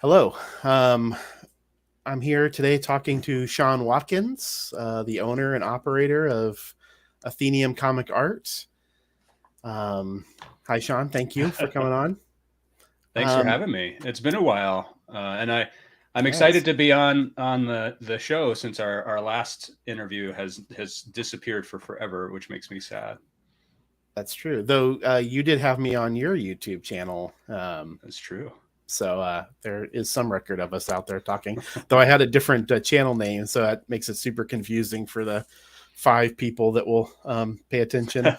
Hello. Um, I'm here today talking to Sean Watkins, the owner and operator of Athenaeum Comic Art. Hi, Sean. Thank you for coming on. Thanks for Um, having me. It's been a while, I'm excited yes, to be on the show since our last interview has disappeared for forever, which makes me sad. that's true. Though you did have me on your YouTube channel. That's true. So there is some record of us out there talking, though I had a different channel name. So that makes it super confusing for the 5 people that will pay attention.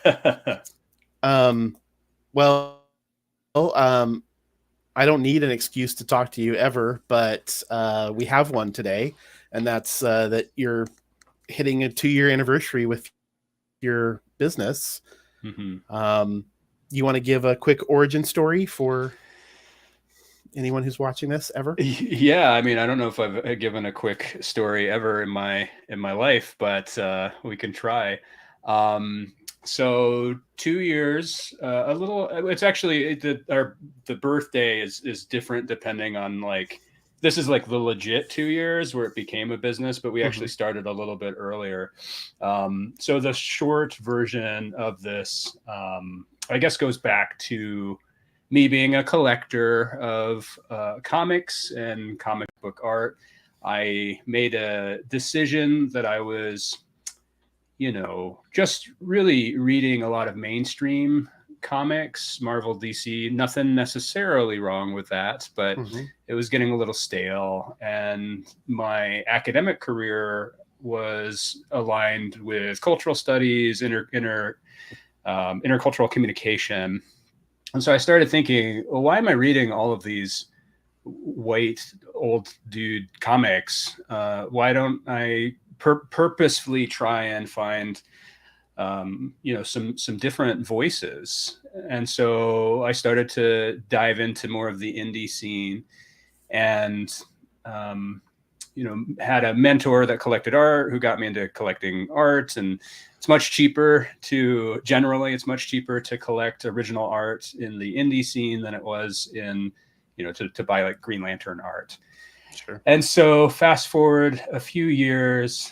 Um, well, I don't need an excuse to talk to you ever, but we have one today, and that's that you're hitting a 2-year anniversary with your business. hmm You want to give a quick origin story for anyone who's watching this ever? Yeah, I mean, I don't know if I've given a quick story ever in my life, but we can try. Um, so 2 years, a little. It's actually the birthday is different depending on like this is like the legit 2 years where it became a business, but we Mm-hmm. actually started a little bit earlier. So the short version of this, I guess, goes back to me being a collector of comics and comic book art. I made a decision that I was, just really reading a lot of mainstream comics, Marvel, DC, nothing necessarily wrong with that, but Mm-hmm. it was getting a little stale. And my academic career was aligned with cultural studies, intercultural communication. And so I started thinking, well, why am I reading all of these white old dude comics? Why don't I purposefully try and find, some different voices? And so I started to dive into more of the indie scene, and um, had a mentor that collected art who got me into collecting art. And it's much cheaper to collect original art in the indie scene than it was in, to buy like Green Lantern art. Sure. And so fast forward a few years,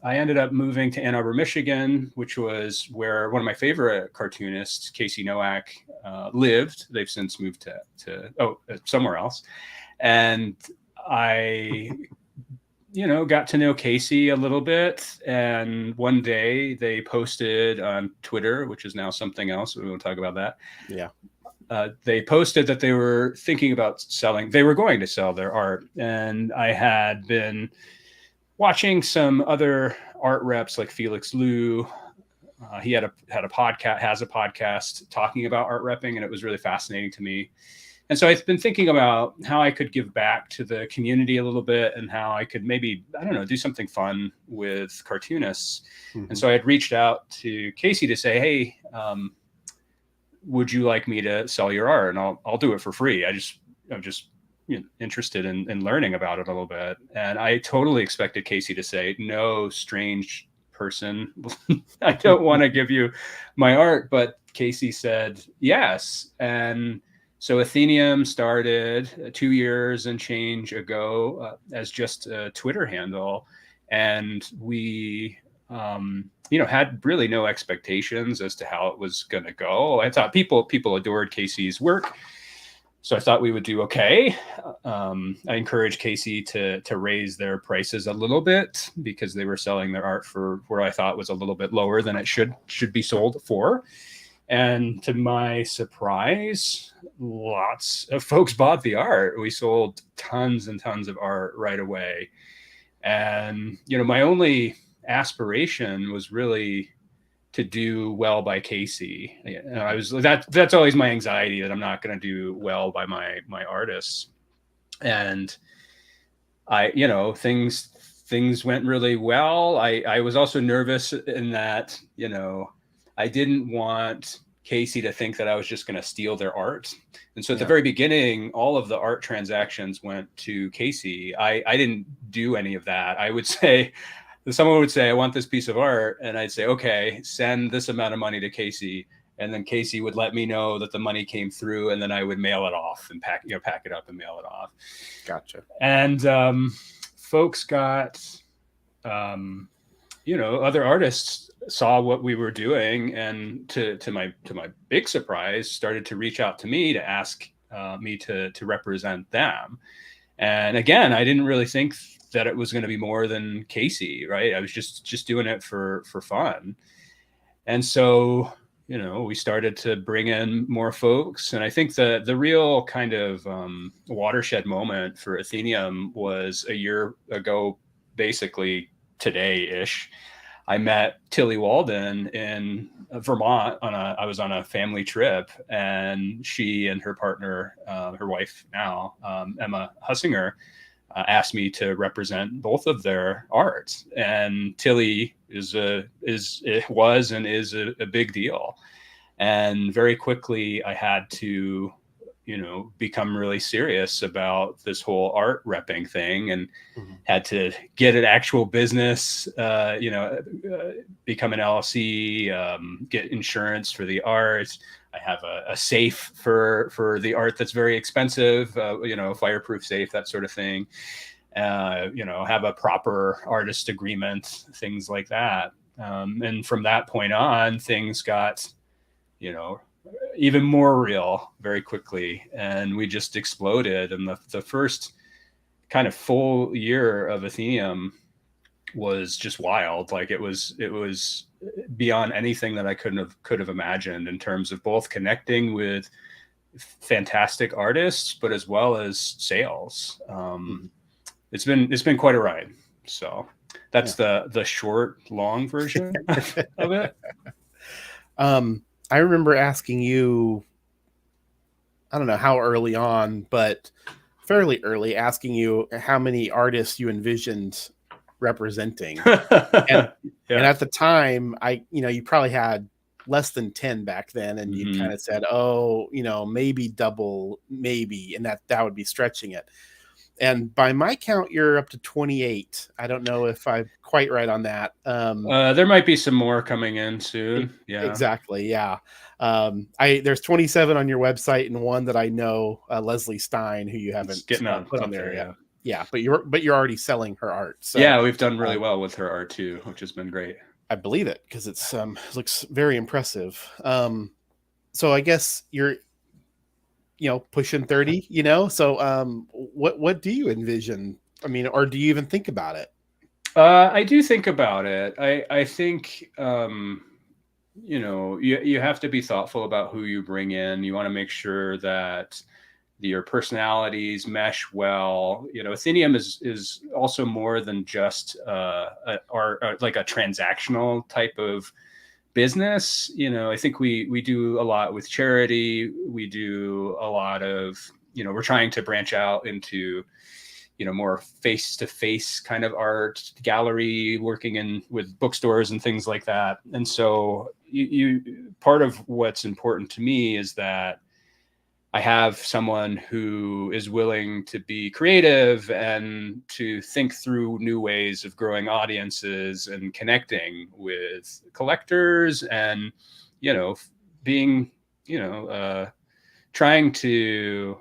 I ended up moving to Ann Arbor, Michigan, which was where one of my favorite cartoonists, Casey Nowak, lived. They've since moved to somewhere else. And I, got to know Casey a little bit. And one day they posted on Twitter, which is now something else. We won't talk about that. Yeah. They posted that they were thinking about they were going to sell their art. And I had been watching some other art reps like Felix Liu. He has a podcast talking about art repping, and it was really fascinating to me. And so I've been thinking about how I could give back to the community a little bit and how I could maybe, I don't know, do something fun with cartoonists. And Mm-hmm. so I had reached out to Casey to say, hey, would you like me to sell your art? And I'll do it for free. I'm just interested in learning about it a little bit. And I totally expected Casey to say, no, strange person, I don't want to give you my art. But Casey said yes. And so Athenaeum started 2 years and change ago as just a Twitter handle. And we, had really no expectations as to how it was going to go. I thought people adored Casey's work, so I thought we would do okay. I encouraged Casey to raise their prices a little bit because they were selling their art for where I thought was a little bit lower than it should be sold for. And to my surprise, lots of folks bought the art. We sold tons and tons of art right away. And my only aspiration was really to do well by Casey. I was that's always my anxiety, that I'm not going to do well by my artists. And I, things went really well. I was also nervous in that, I didn't want Casey to think that I was just going to steal their art. And so at the Yeah. very beginning, all of the art transactions went to Casey. I didn't do any of that. I would say, someone would say, I want this piece of art. And I'd say, okay, send this amount of money to Casey. and then Casey would let me know that the money came through, and then I would mail it off and pack it up and mail it off. Gotcha. And folks got, other artists saw what we were doing, and to my big surprise, started to reach out to me to ask me to represent them. And again, I didn't really think that it was going to be more than Casey, right? I was just doing it for fun. And so, we started to bring in more folks. And I think the real kind of watershed moment for Athenaeum was a year ago, basically today-ish. I met Tilly Walden in Vermont I was on a family trip, and she and her partner, her wife now, Emma Hussinger, asked me to represent both of their art. And Tilly was and is a big deal. And very quickly I had to, become really serious about this whole art repping thing, and had to get an actual business, become an LLC, get insurance for the art. I have a safe for the art that's very expensive, fireproof safe, that sort of thing. Have a proper artist agreement, things like that. And from that point on, things got, even more real very quickly, and we just exploded. And the first kind of full year of Athenaeum was just wild. Like it was beyond anything that I could have imagined, in terms of both connecting with fantastic artists, but as well as sales. It's been quite a ride. So that's the short, long version of it. I remember asking you, I don't know how early on, but fairly early, asking you how many artists you envisioned representing. And at the time, you probably had less than 10 back then, and you kind of said, maybe double, maybe, and that would be stretching it. And by my count, you're up to 28. I don't know if I'm quite right on that. There might be some more coming in soon. Yeah, exactly. Yeah. There's 27 on your website, and one that I know, Leslie Stein, who you haven't put on there yet. Yeah, but you're already selling her art. So yeah, we've done really well with her art too, which has been great. I believe it, because it's looks very impressive. So I guess you're pushing 30, so what do you envision? I mean, or do you even think about it? I do think about it. I think you have to be thoughtful about who you bring in. You want to make sure that your personalities mesh well. Athenaeum is also more than just like a transactional type of business. I think we do a lot with charity. We do a lot of, we're trying to branch out into, more face-to-face kind of art gallery, working with bookstores and things like that. And so part of what's important to me is that I have someone who is willing to be creative and to think through new ways of growing audiences and connecting with collectors, and, being, trying to,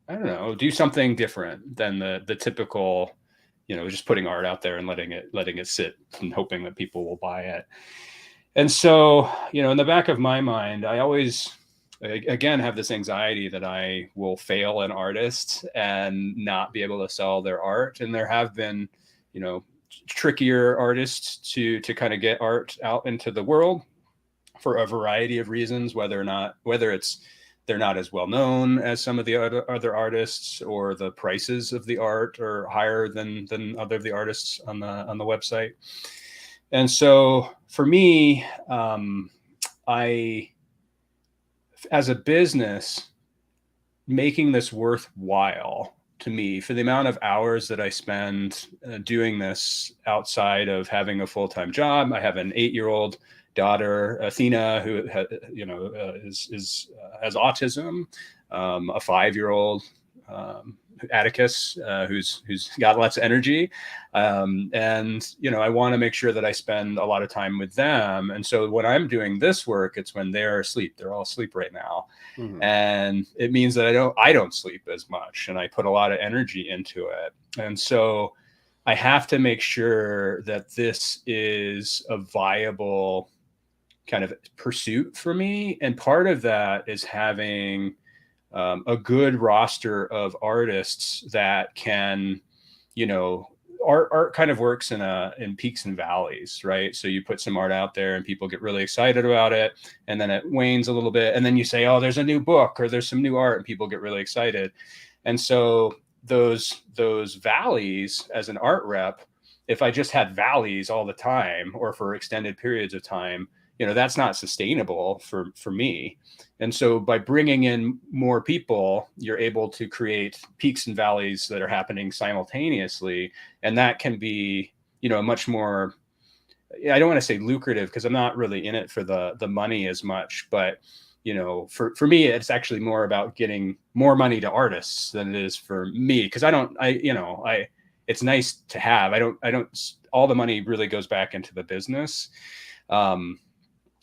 I don't know, do something different than the typical, just putting art out there and letting it sit and hoping that people will buy it. And so, in the back of my mind, I always, again, have this anxiety that I will fail an artist and not be able to sell their art. And there have been, trickier artists to kind of get art out into the world for a variety of reasons, whether it's they're not as well known as some of the other artists, or the prices of the art are higher than other of the artists on the website. And so for me, as a business, making this worthwhile to me, for the amount of hours that I spend doing this outside of having a full-time job. I have an 8-year-old daughter, Athena, who has autism, a 5-year-old Atticus, who's got lots of energy, and I want to make sure that I spend a lot of time with them. And so when I'm doing this work, it's when they're asleep. They're all asleep right now, and it means that I don't sleep as much, and I put a lot of energy into it. And so I have to make sure that this is a viable kind of pursuit for me. And part of that is having a good roster of artists that can, art kind of works in peaks and valleys, right? So you put some art out there and people get really excited about it, and then it wanes a little bit, and then you say, oh, there's a new book or there's some new art, and people get really excited. And so those valleys, as an art rep, if I just had valleys all the time or for extended periods of time, that's not sustainable for me. And so by bringing in more people, you're able to create peaks and valleys that are happening simultaneously. And that can be, much more, I don't want to say lucrative, because I'm not really in it for the money as much, but for me, it's actually more about getting more money to artists than it is for me. Cause it's nice to have, all the money really goes back into the business.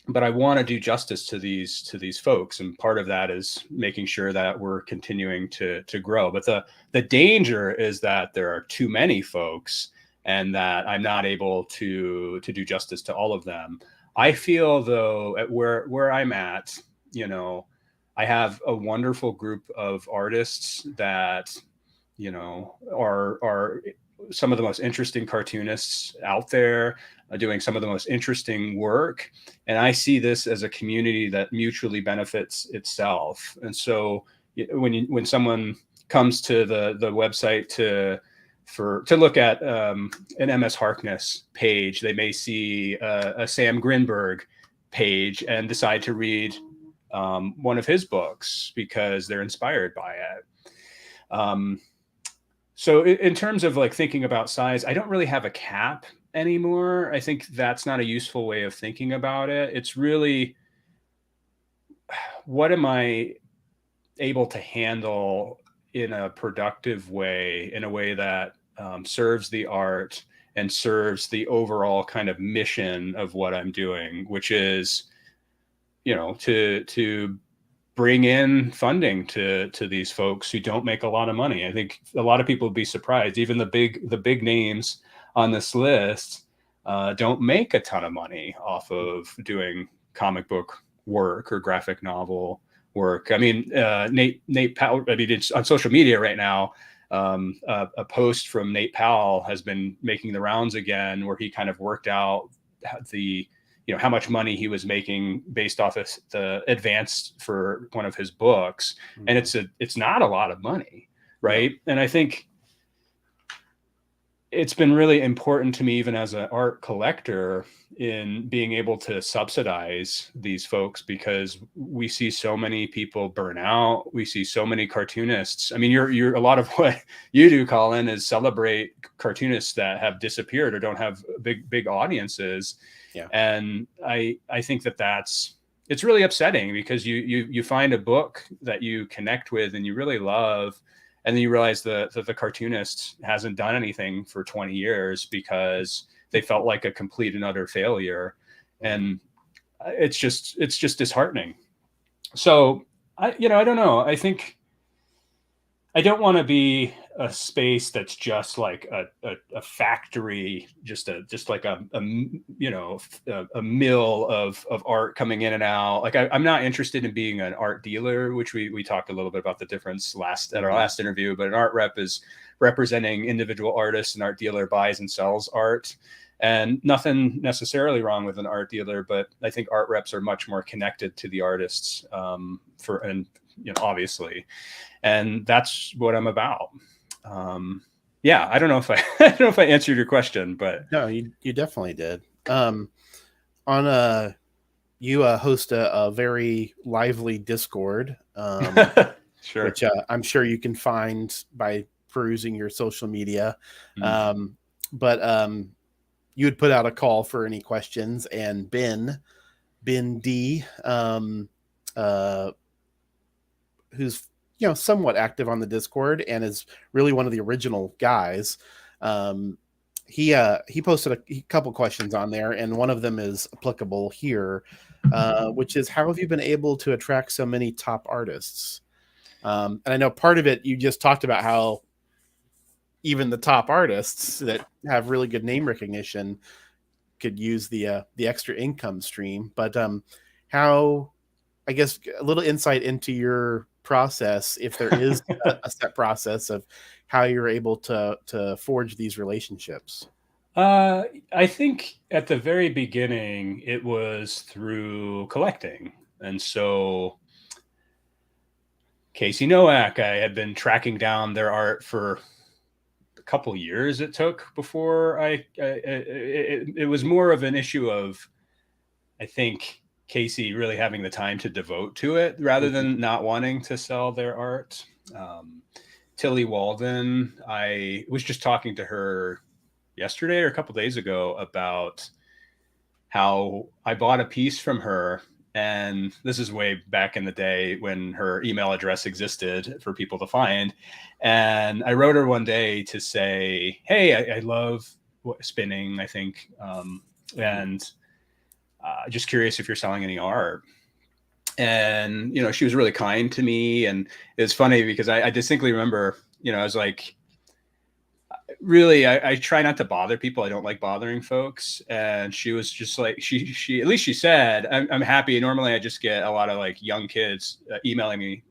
But I want to do justice to these folks, and part of that is making sure that we're continuing to grow. But the danger is that there are too many folks, and that I'm not able to do justice to all of them. I feel, though, at where I'm at, I have a wonderful group of artists that are some of the most interesting cartoonists out there, doing some of the most interesting work. And I see this as a community that mutually benefits itself. And so when someone comes to the website to look at an MS Harkness page, they may see a Sam Grinberg page and decide to read one of his books because they're inspired by it. So in terms of like thinking about size, I don't really have a cap anymore. I think that's not a useful way of thinking about it. It's really, what am I able to handle in a productive way, in a way that serves the art and serves the overall kind of mission of what I'm doing, which is, to bring in funding to these folks who don't make a lot of money. I think a lot of people would be surprised. Even the big names on this list don't make a ton of money off of doing comic book work or graphic novel work. I mean, Nate Powell, it's on social media right now. A post from Nate Powell has been making the rounds again, where he kind of worked out how much money he was making based off of the advance for one of his books. And it's not a lot of money. Right. And I think it's been really important to me, even as an art collector, in being able to subsidize these folks, because we see so many people burn out. We see so many cartoonists. I mean, you're a lot of what you do, Colin, is celebrate cartoonists that have disappeared or don't have big audiences. Yeah. And I think it's really upsetting, because you find a book that you connect with and you really love, and then you realize that the cartoonist hasn't done anything for 20 years because they felt like a complete and utter failure. And it's just disheartening. So I don't know. I think I don't want to be a space that's just like a factory, just like a mill of art coming in and out. Like I'm not interested in being an art dealer, which we talked a little bit about the difference at our last interview. But an art rep is representing individual artists, and art dealer buys and sells art. And nothing necessarily wrong with an art dealer, but I think art reps are much more connected to the artists, obviously, and that's what I'm about. I don't know if I answered your question, but no, you definitely did. You host a very lively Discord, sure, which I'm sure you can find by perusing your social media. But you would put out a call for any questions, and Ben D, who's somewhat active on the Discord and is really one of the original guys. Um, he posted a couple questions on there, and one of them is applicable here, which is, how have you been able to attract so many top artists? And I know part of it, you just talked about how even the top artists that have really good name recognition could use the extra income stream. But how, I guess, a little insight into your process, if there is a set process of how you're able to forge these relationships. I think at the very beginning, it was through collecting. And so Casey Nowak, I had been tracking down their art for a couple years. It took before it was more of an issue of, I think, Casey really having the time to devote to it rather than not wanting to sell their art. Tilly Walden, I was just talking to her yesterday or a couple days ago about how I bought a piece from her. And this is way back in the day when her email address existed for people to find. And I wrote her one day to say, hey, I love spinning, I think. And just curious if you're selling any art. And, she was really kind to me. And it's funny because I distinctly remember, I was like, really, I try not to bother people. I don't like bothering folks. And she was just like, she at least she said, I'm happy. Normally I just get a lot of like young kids emailing me.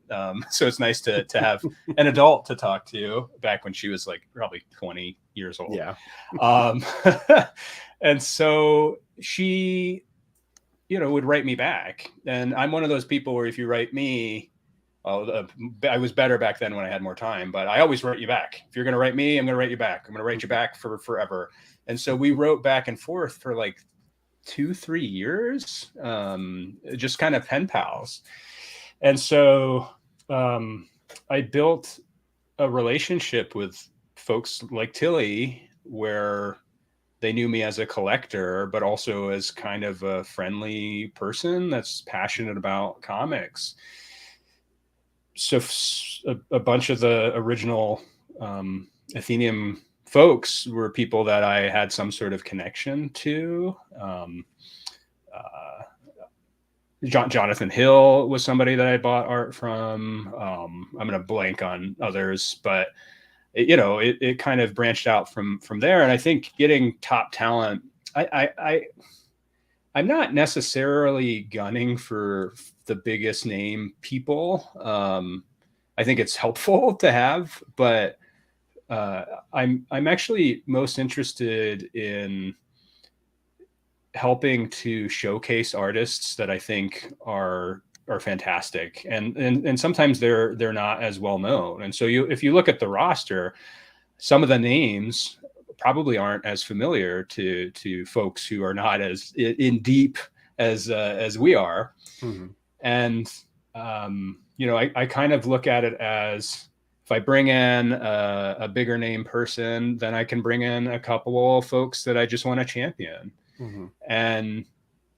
So it's nice to have an adult to talk to, back when she was like probably 20 years old. Yeah. And so she, would write me back. And I'm one of those people where if you write me, I was better back then when I had more time, but I always write you back. If you're going to write me, I'm going to write you back. I'm going to write you back for forever. And so we wrote back and forth for like 2-3 years, just kind of pen pals. And so I built a relationship with folks like Tilly, where they knew me as a collector, but also as kind of a friendly person that's passionate about comics. So a bunch of the original Athenaeum folks were people that I had some sort of connection to. Jonathan Hill was somebody that I bought art from. I'm going to blank on others, but it kind of branched out from there. And I think getting top talent, I'm not necessarily gunning for the biggest name people. I think it's helpful to have, but I'm actually most interested in helping to showcase artists that I think are fantastic, and sometimes they're not as well known. And so if you look at the roster, some of the names probably aren't as familiar to folks who are not as in deep as we are. Mm-hmm. And I kind of look at it as, if I bring in a bigger name person, then I can bring in a couple of folks that I just want to champion. Mm-hmm. And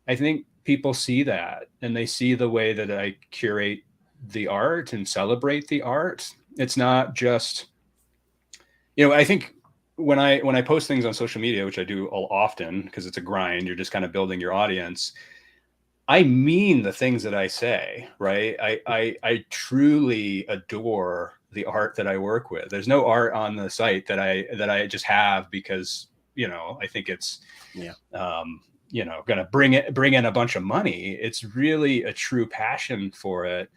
I think people see that, and they see the way that I curate the art and celebrate the art. It's not just, I think when I post things on social media, which I do often because it's a grind, you're just kind of building your audience. I mean the things that I say, right? I truly adore the art that I work with. There's no art on the site that I just have because, I think it's, going to bring in a bunch of money. It's really a true passion for it.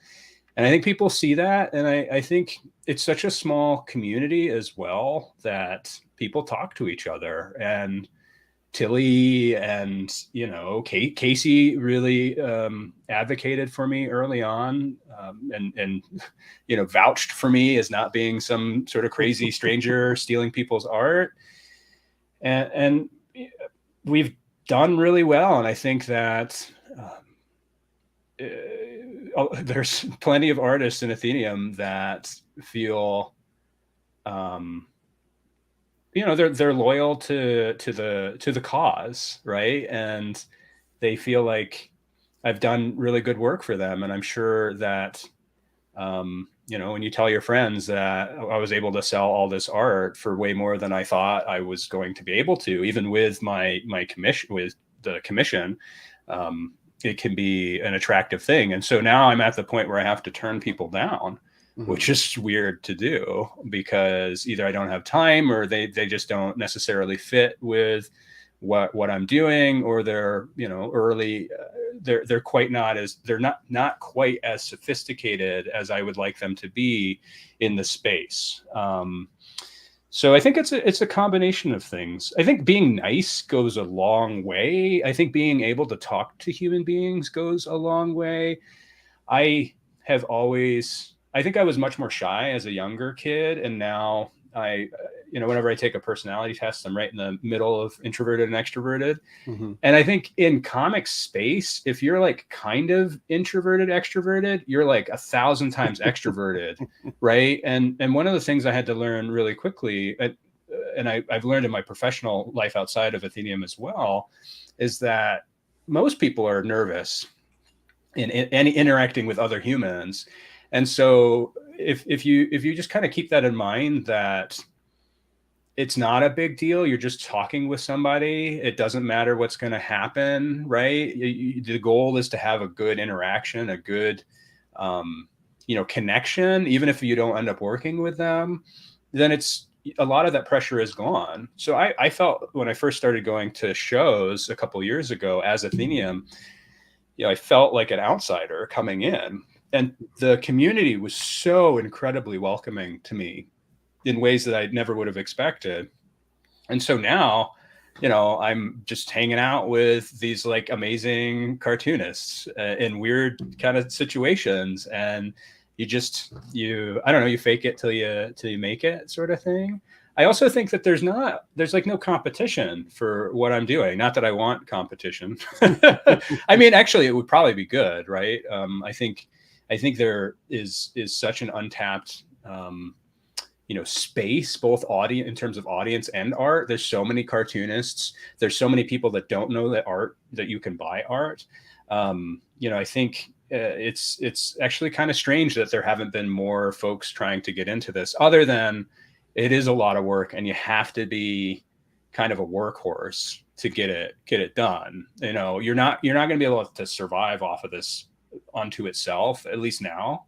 And I think people see that. And I think it's such a small community as well that people talk to each other. And Tilly and, Casey really advocated for me early on, and vouched for me as not being some sort of crazy stranger stealing people's art. And we've done really well. And I think that there's plenty of artists in Athenaeum that feel, they're loyal to the cause, right? And they feel like I've done really good work for them. And I'm sure that You know, when you tell your friends that I was able to sell all this art for way more than I thought I was going to be able to, even with my commission, with the commission, it can be an attractive thing. And so now I'm at the point where I have to turn people down, which is weird to do, because either I don't have time, or they just don't necessarily fit with what I'm doing, or they're, you know, early, they're quite not as, they're not quite as sophisticated as I would like them to be in the space. So I think it's a combination of things. I think being nice goes a long way. I think being able to talk to human beings goes a long way. I have always, I think I was much more shy as a younger kid, and now I, you know, whenever I take a personality test, I'm right in the middle of introverted and extroverted. And I think in comic space, if you're like kind of introverted, extroverted, you're like 1,000 times extroverted, right? And one of the things I had to learn really quickly, and I've learned in my professional life outside of Athenaeum as well, is that most people are nervous in interacting with other humans. And so if you just kind of keep that in mind, that it's not a big deal, you're just talking with somebody, it doesn't matter what's going to happen, right? The goal is to have a good interaction, a good you know, connection. Even if you don't end up working with them, then it's, a lot of that pressure is gone. So I felt when I first started going to shows a couple of years ago as Athenaeum, you know, I felt like an outsider coming in, and the community was so incredibly welcoming to me in ways that I never would have expected. And so now, you know, I'm just hanging out with these like amazing cartoonists in weird kind of situations, and you just, I don't know, you fake it till you make it, sort of thing. I also think that there's like no competition for what I'm doing. Not that I want competition. I mean, actually, it would probably be good, right? I think there is such an untapped, you know, space, both audience, in terms of audience and art. There's so many cartoonists. There's so many people that don't know that you can buy art. You know, I think it's actually kind of strange that there haven't been more folks trying to get into this, other than it is a lot of work, and you have to be kind of a workhorse to get it done. You know, you're not going to be able to survive off of this onto itself, at least now.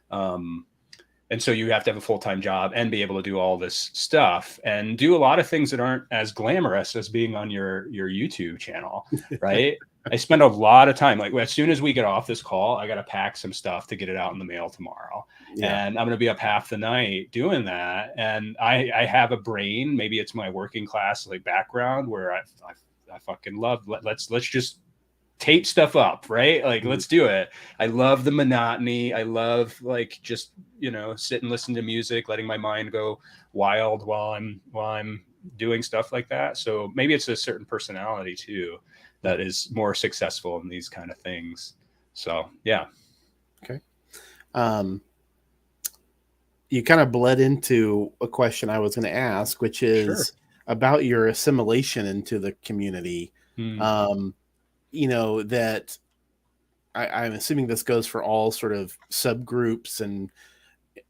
And so you have to have a full-time job and be able to do all this stuff, and do a lot of things that aren't as glamorous as being on your YouTube channel, right? I spend a lot of time, like as soon as we get off this call, I got to pack some stuff to get it out in the mail tomorrow. Yeah. And I'm going to be up half the night doing that. And I have a brain, maybe it's my working class like background, where I fucking love, let's just tape stuff up, right? Like, let's do it. I love the monotony. I love like just, you know, sit and listen to music, letting my mind go wild while I'm doing stuff like that. So maybe it's a certain personality too that is more successful in these kind of things. So yeah. Okay. You kind of bled into a question I was going to ask, which is about your assimilation into the community. You know, that I'm assuming this goes for all sort of subgroups and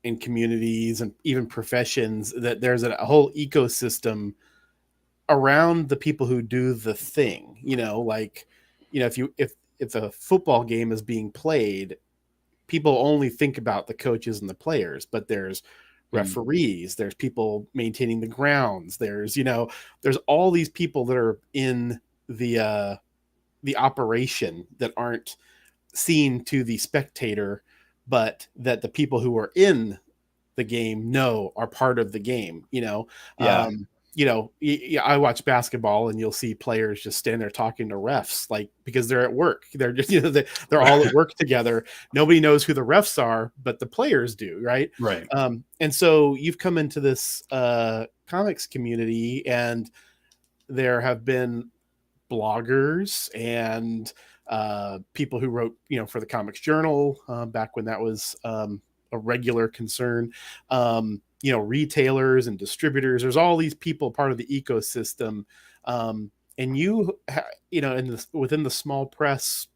in communities and even professions, that there's a whole ecosystem around the people who do the thing. You know, like, you know, if a football game is being played, people only think about the coaches and the players, but there's referees, there's people maintaining the grounds, there's, you know, there's all these people that are in the operation that aren't seen to the spectator, but that the people who are in the game know are part of the game, you know? Yeah. You know, I watch basketball, and you'll see players just stand there talking to refs, like, because they're at work. They're just, you know, they're all at work together. Nobody knows who the refs are, but the players do, right? Right. And so you've come into this comics community, and there have been bloggers and people who wrote, you know, for the Comics Journal back when that was a regular concern. You know, retailers and distributors. There's all these people part of the ecosystem, and you know, within the small press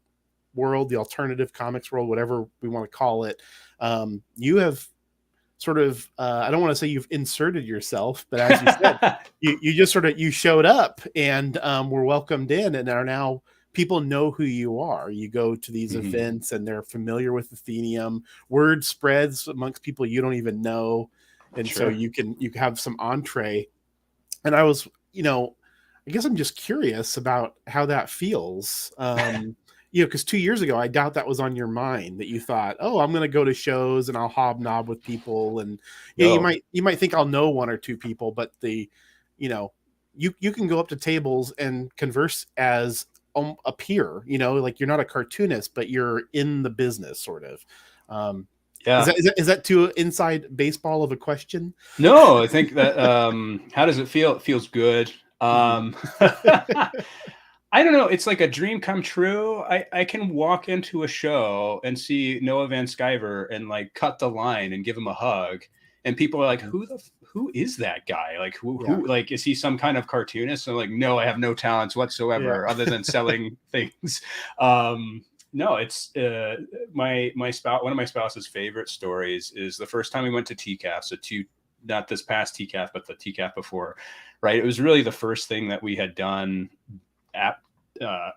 world, the alternative comics world, whatever we want to call it, You have sort of, I don't want to say you've inserted yourself, but as you said, you just sort of, you showed up and were welcomed in, and are now, people know who you are. You go to these events and they're familiar with Athenaeum. Word spreads amongst people you don't even know. And so you have some entree. And I was, I guess I'm just curious about how that feels. Because 2 years ago, I doubt that was on your mind, that you thought, oh, I'm going to go to shows and I'll hobnob with people. And you might think I'll know one or two people, but you can go up to tables and converse as a peer, like you're not a cartoonist, but you're in the business sort of. Is that too inside baseball of a question? No, I think that, how does it feel? It feels good. I don't know. It's like a dream come true. I can walk into a show and see Noah Van Sciver and like cut the line and give him a hug. And people are like, who is that guy? Like, who, like, is he some kind of cartoonist? And I'm like, no, I have no talents whatsoever other than selling things. No, it's my spouse. One of my spouse's favorite stories is the first time we went to TCAF. So not this past TCAF, but the TCAF before, right? It was really the first thing that we had done at, I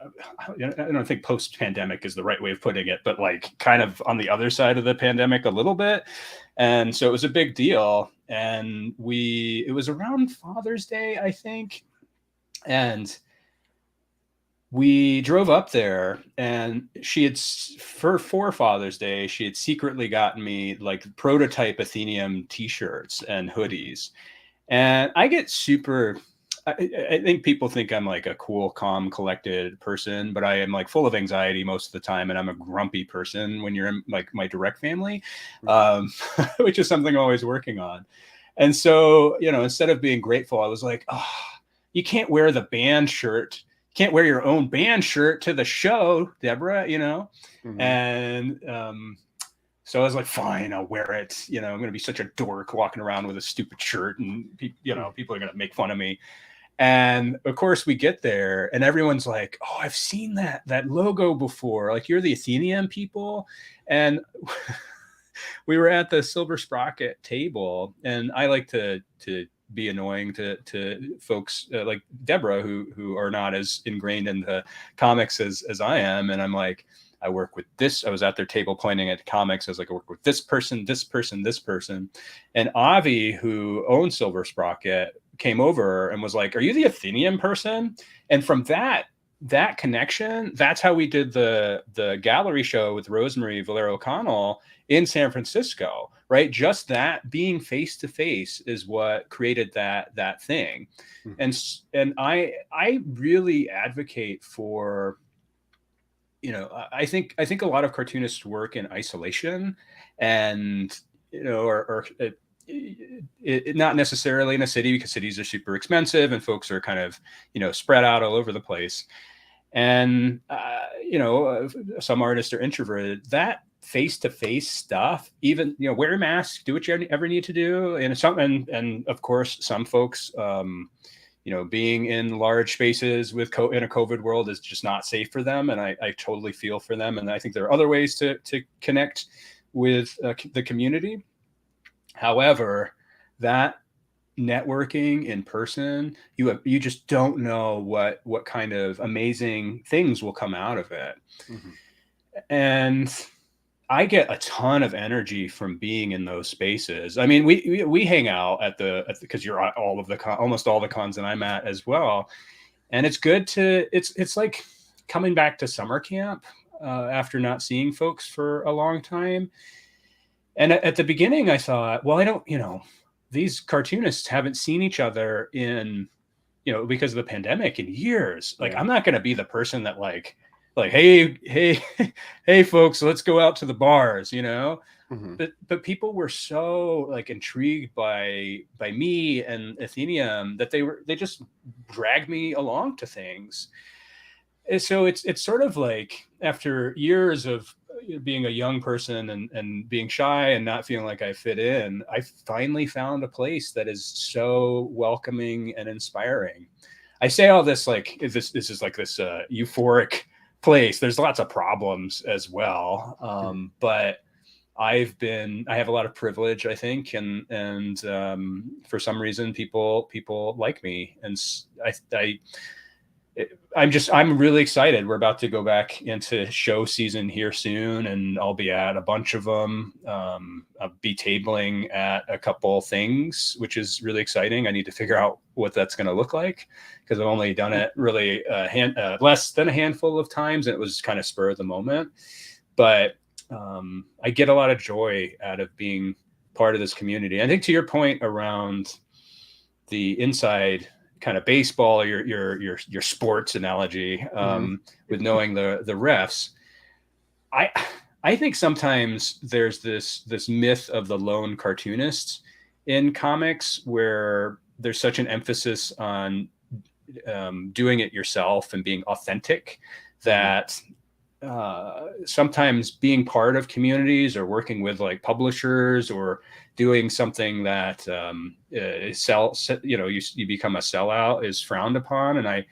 don't think post-pandemic is the right way of putting it, but like kind of on the other side of the pandemic a little bit. And so it was a big deal. And it was around Father's Day, I think. And we drove up there, and for Father's Day, she had secretly gotten me like prototype Athenaeum t-shirts and hoodies. And I get I think people think I'm like a cool, calm, collected person, but I am like full of anxiety most of the time. And I'm a grumpy person when you're in like my direct family, which is something I'm always working on. And so, instead of being grateful, I was like, oh, you can't wear the band shirt. Can't wear your own band shirt to the show, Deborah, And so I was like, fine, I'll wear it. I'm going to be such a dork walking around with a stupid shirt, and people are going to make fun of me. And of course we get there and everyone's like, oh, I've seen that logo before. Like, you're the Athenaeum people. And we were at the Silver Sprocket table, and I like to be annoying to folks like Deborah who are not as ingrained in the comics as I am. And I'm like, I work with this. I was at their table pointing at comics. I was like, I work with this person, this person, this person. And Avi, who owns Silver Sprocket, came over and was like, are you the Athenaeum person? And from that connection, that's how we did the gallery show with Rosemary Valero O'Connell in San Francisco, right? Just that being face to face is what created that thing. Mm-hmm. And I really advocate for, I think a lot of cartoonists work in isolation, and or not necessarily in a city, because cities are super expensive and folks are kind of spread out all over the place. And some artists are introverted. That face-to-face stuff, even wear a mask, do what you ever need to do, and of course some folks being in large spaces in a COVID world is just not safe for them, and I totally feel for them. And I think there are other ways to connect with the community. However, that networking in person, you just don't know what kind of amazing things will come out of it. Mm-hmm. And I get a ton of energy from being in those spaces. I mean, we hang out because you're at almost all the cons that I'm at as well. And it's good it's like coming back to summer camp after not seeing folks for a long time. And at the beginning I thought, well, I don't, these cartoonists haven't seen each other in, because of the pandemic in years. Like, I'm not going to be the person that like, hey, folks, let's go out to the bars, Mm-hmm. But people were so like intrigued by me and Athenaeum that they just dragged me along to things. And so it's sort of like, after years of being a young person and being shy and not feeling like I fit in, I finally found a place that is so welcoming and inspiring. I say all this like, this is like this euphoric place. There's lots of problems as well. But I have a lot of privilege, I think, and for some reason, people like me, and I'm really excited. We're about to go back into show season here soon, and I'll be at a bunch of them. I'll be tabling at a couple things, which is really exciting. I need to figure out what that's going to look like, because I've only done it really less than a handful of times, and it was kind of spur of the moment. But I get a lot of joy out of being part of this community. I think to your point around the inside kind of baseball, your sports analogy, with knowing the refs, I think sometimes there's this myth of the lone cartoonist in comics, where there's such an emphasis on doing it yourself and being authentic, that sometimes being part of communities or working with like publishers or doing something that you become a sellout is frowned upon. And I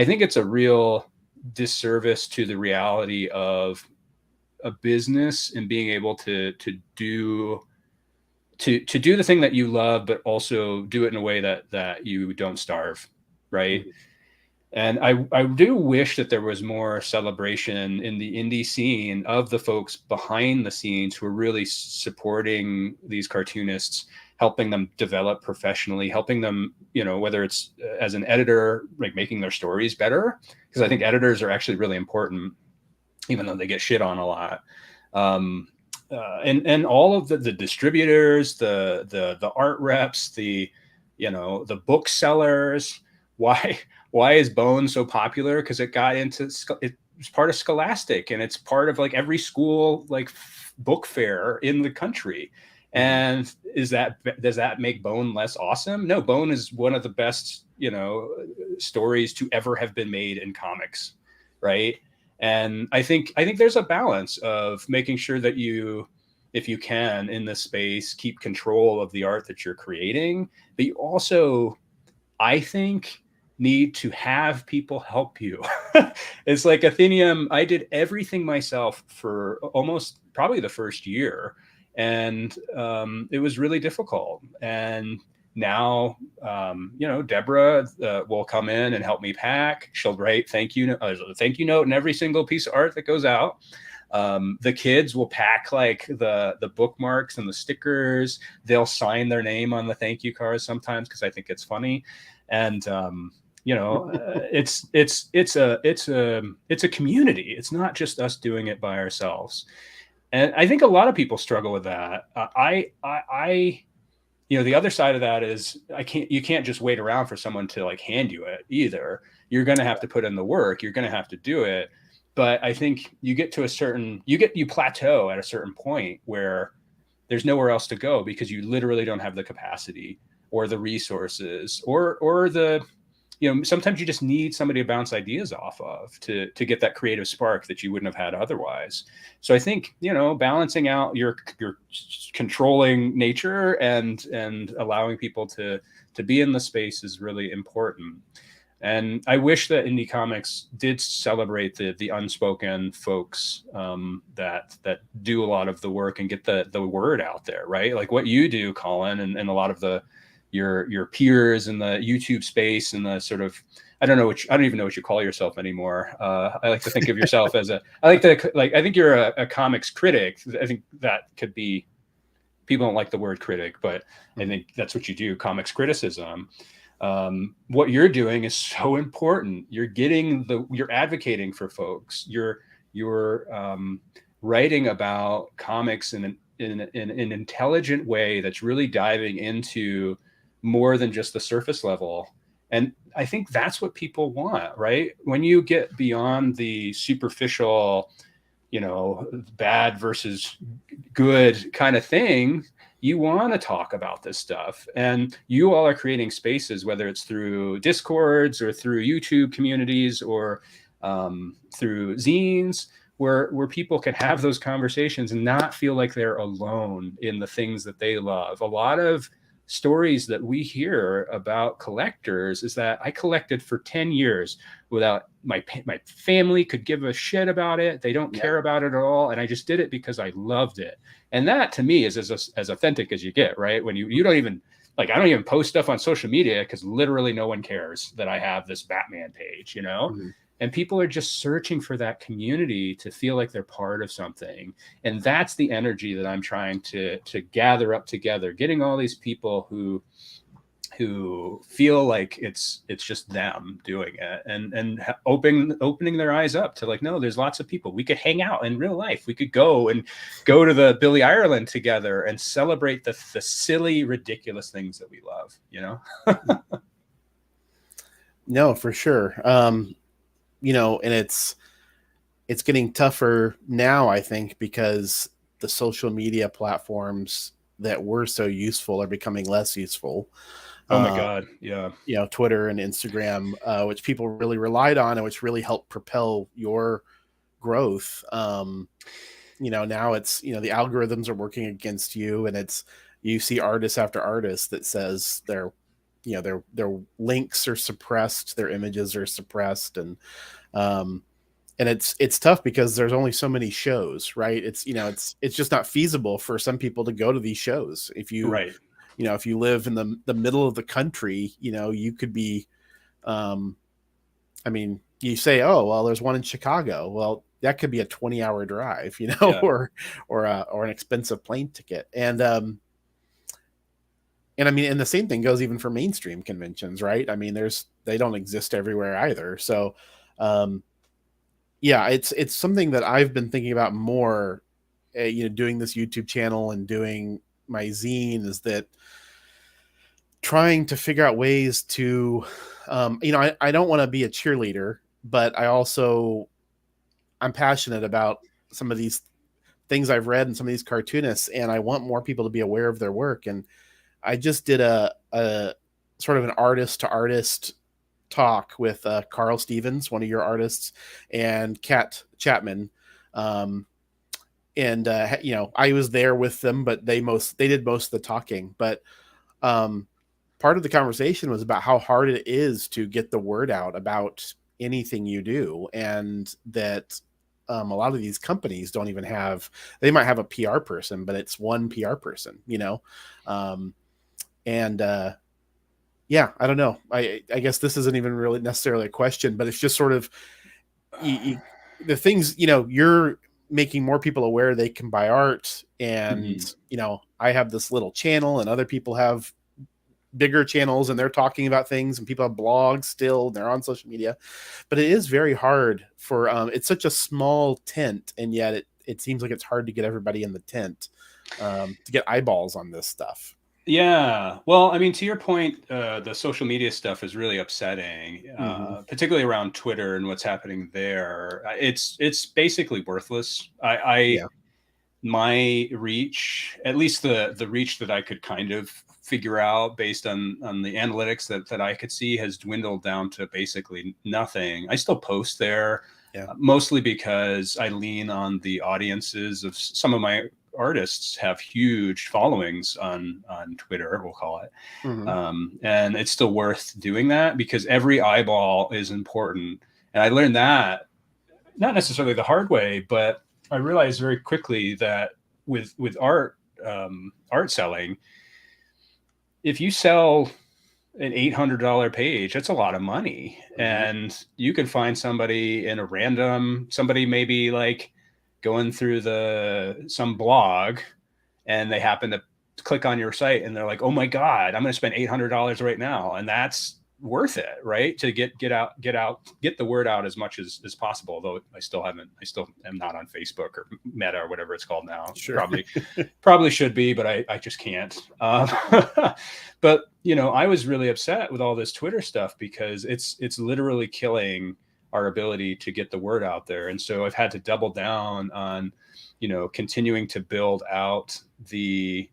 think it's a real disservice to the reality of a business and being able to do the thing that you love, but also do it in a way that you don't starve, right? Mm-hmm. And I do wish that there was more celebration in the indie scene of the folks behind the scenes who are really supporting these cartoonists, helping them develop professionally, helping them, whether it's as an editor, like making their stories better, because I think editors are actually really important, even though they get shit on a lot. And all of the distributors, the art reps, the booksellers. Why is Bone so popular? Because it got into, it's part of Scholastic, and it's part of like every school like book fair in the country. And does that make Bone less awesome? No, Bone is one of the best stories to ever have been made in comics, right? And I think there's a balance of making sure that you, if you can in this space, keep control of the art that you're creating, but you also, I think, need to have people help you. It's like Athenaeum. I did everything myself for almost probably the first year, and it was really difficult. And now, Deborah will come in and help me pack. She'll write thank you note in every single piece of art that goes out. The kids will pack like the bookmarks and the stickers. They'll sign their name on the thank you cards sometimes, because I think it's funny. And it's a community. It's not just us doing it by ourselves. And I think a lot of people struggle with that. The other side of that is you can't just wait around for someone to like hand you it either. You're going to have to put in the work. You're going to have to do it. But I think you get to you plateau at a certain point where there's nowhere else to go, because you literally don't have the capacity or the resources or the, sometimes you just need somebody to bounce ideas off of to get that creative spark that you wouldn't have had otherwise. So I think, balancing out your controlling nature and allowing people to be in the space is really important. And I wish that indie comics did celebrate the unspoken folks that do a lot of the work and get the word out there, right? Like what you do, Colin, and a lot of your peers in the YouTube space and the sort of, I don't even know what you call yourself anymore. I like to think of yourself as I think you're a comics critic. I think that could be, people don't like the word critic, but I think that's what you do, comics criticism. What you're doing is so important. You're advocating for folks. You're writing about comics in an intelligent way that's really diving into more than just the surface level. And I think that's what people want, right? When you get beyond the superficial, bad versus good kind of thing, you want to talk about this stuff. And you all are creating spaces, whether it's through Discords or through YouTube communities or through zines, where people can have those conversations and not feel like they're alone in the things that they love. A lot of stories that we hear about collectors is that I collected for 10 years without my family could give a shit about it. They don't care about it at all. And I just did it because I loved it. And that to me is as authentic as you get, right? When you don't even, like, I don't even post stuff on social media because literally no one cares that I have this Batman page, you know? Mm-hmm. And people are just searching for that community to feel like they're part of something. And that's the energy that I'm trying to gather up together, getting all these people who feel like it's just them doing it, and opening their eyes up to, like, no, there's lots of people. We could hang out in real life. We could go to the Billy Ireland together and celebrate the silly, ridiculous things that we love, you know? No, for sure. You know, and it's getting tougher now, I think, because the social media platforms that were so useful are becoming less useful. Oh my God. Yeah. You know, Twitter and Instagram, which people really relied on and which really helped propel your growth. You know, now it's, you know, the algorithms are working against you, and you see artist after artist that says their links are suppressed, their images are suppressed. And it's tough because there's only so many shows, right? It's, you know, it's just not feasible for some people to go to these shows. If you, right. You know, if you live in the middle of the country, you know, you could be, I mean, you say, oh, well, there's one in Chicago. Well, that could be a 20-hour drive, you know, Yeah. or an expensive plane ticket. And I mean, and the same thing goes even for mainstream conventions, right? I mean, they don't exist everywhere either. So, yeah, it's something that I've been thinking about more, you know, doing this YouTube channel and doing my zine, is that trying to figure out ways to, you know, I don't want to be a cheerleader, but I'm passionate about some of these things I've read and some of these cartoonists, and I want more people to be aware of their work. And I just did a sort of an artist to artist talk with Carl Stevens, one of your artists, and Kat Chapman. And you know, I was there with them, but they did most of the talking. But part of the conversation was about how hard it is to get the word out about anything you do, and that a lot of these companies don't even they might have a PR person, but it's one PR person, you know? Yeah, I don't know. I guess this isn't even really necessarily a question, but it's just sort of the things, you know, you're making more people aware they can buy art. And, you know, I have this little channel and other people have bigger channels and they're talking about things, and people have blogs still, they're on social media, but it is very hard for, it's such a small tent. And yet it seems like it's hard to get everybody in the tent, to get eyeballs on this stuff. Yeah. Well, I mean, to your point, the social media stuff is really upsetting, particularly around Twitter and what's happening there. It's basically worthless. My reach, at least the reach that I could kind of figure out based on the analytics that I could see, has dwindled down to basically nothing. I still post there, mostly because I lean on the audiences of some of my artists have huge followings on Twitter, we'll call it. And it's still worth doing that because every eyeball is important. And I learned that not necessarily the hard way, but I realized very quickly that with art selling, if you sell an $800 page, that's a lot of money. And you can find somebody somebody maybe like going through some blog, and they happen to click on your site and they're like, oh my God, I'm going to spend $800 right now. And that's worth it, right? To get the word out as much as possible. Although I still am not on Facebook or Meta or whatever it's called now. Sure. Probably should be, but I just can't. But you know, I was really upset with all this Twitter stuff because it's literally killing our ability to get the word out there. And so I've had to double down on, you know, continuing to build out the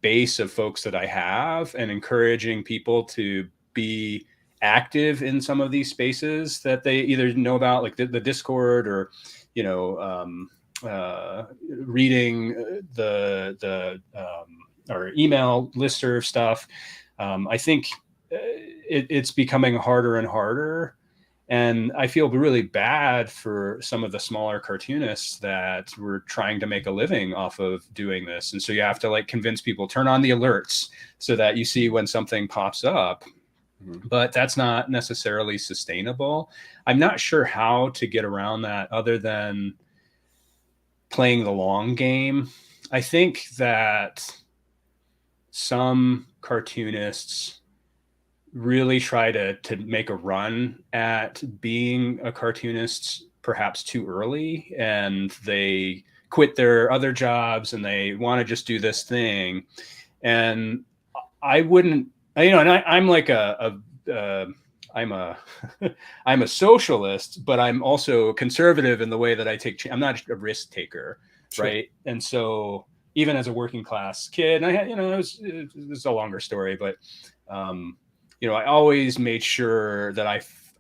base of folks that I have and encouraging people to be active in some of these spaces that they either know about, like the Discord, or, you know, reading the or email listserv stuff. I think it's becoming harder and harder. And I feel really bad for some of the smaller cartoonists that were trying to make a living off of doing this. And so you have to like convince people, turn on the alerts so that you see when something pops up. But that's not necessarily sustainable. I'm not sure how to get around that other than playing the long game. I think that some cartoonists really try to make a run at being a cartoonist perhaps too early, and they quit their other jobs and they want to just do this thing. And I wouldn't, you know, and I'm like I'm a I'm a socialist, but I'm also conservative in the way that I take. I'm not a risk taker, Sure. right? And so even as a working class kid, and I had, you know, it's a longer story, but you know, I always made sure that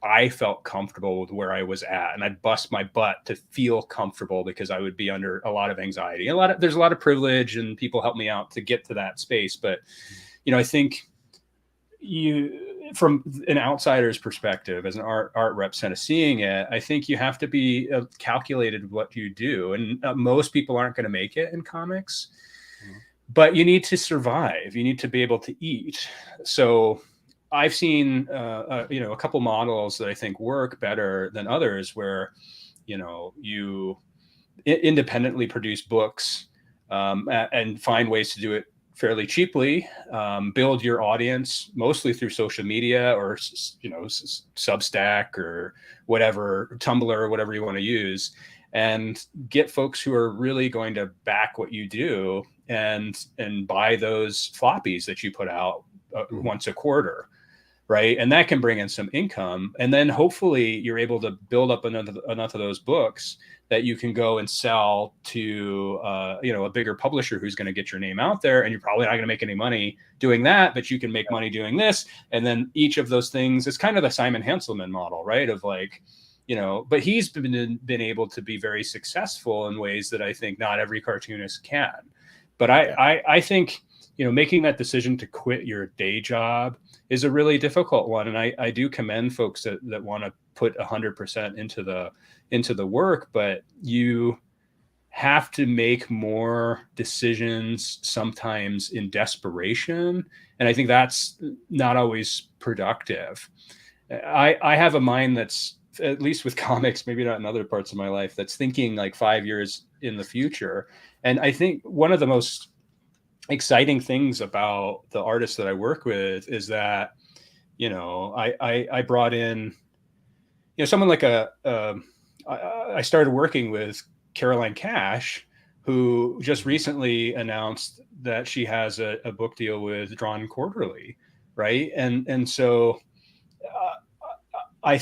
I felt comfortable with where I was at, and I'd bust my butt to feel comfortable because I would be under a lot of anxiety. There's a lot of privilege, and people help me out to get to that space. But you know, I think from an outsider's perspective, as an art rep kind of seeing it, I think you have to be calculated what you do, and most people aren't going to make it in comics. But you need to survive. You need to be able to eat. So I've seen, you know, a couple models that I think work better than others, where, you know, you independently produce books and find ways to do it fairly cheaply, build your audience mostly through social media or, you know, Substack or whatever, Tumblr or whatever you want to use, and get folks who are really going to back what you do and buy those floppies that you put out once a quarter. Right. And that can bring in some income. And then hopefully you're able to build up enough of those books that you can go and sell to, you know, a bigger publisher who's going to get your name out there. And you're probably not going to make any money doing that, but you can make money doing this. And then each of those things is kind of the Simon Hanselman model, right? Of like, you know, but he's been able to be very successful in ways that I think not every cartoonist can. But I think, you know, making that decision to quit your day job is a really difficult one. And I do commend folks that want to put 100% into the work, but you have to make more decisions sometimes in desperation. And I think that's not always productive. I have a mind that's, at least with comics, maybe not in other parts of my life, that's thinking like 5 years in the future. And I think one of the most exciting things about the artists that I work with is that, you know, I brought in, you know, someone like I started working with Caroline Cash, who just recently announced that she has a book deal with Drawn Quarterly, right? And so I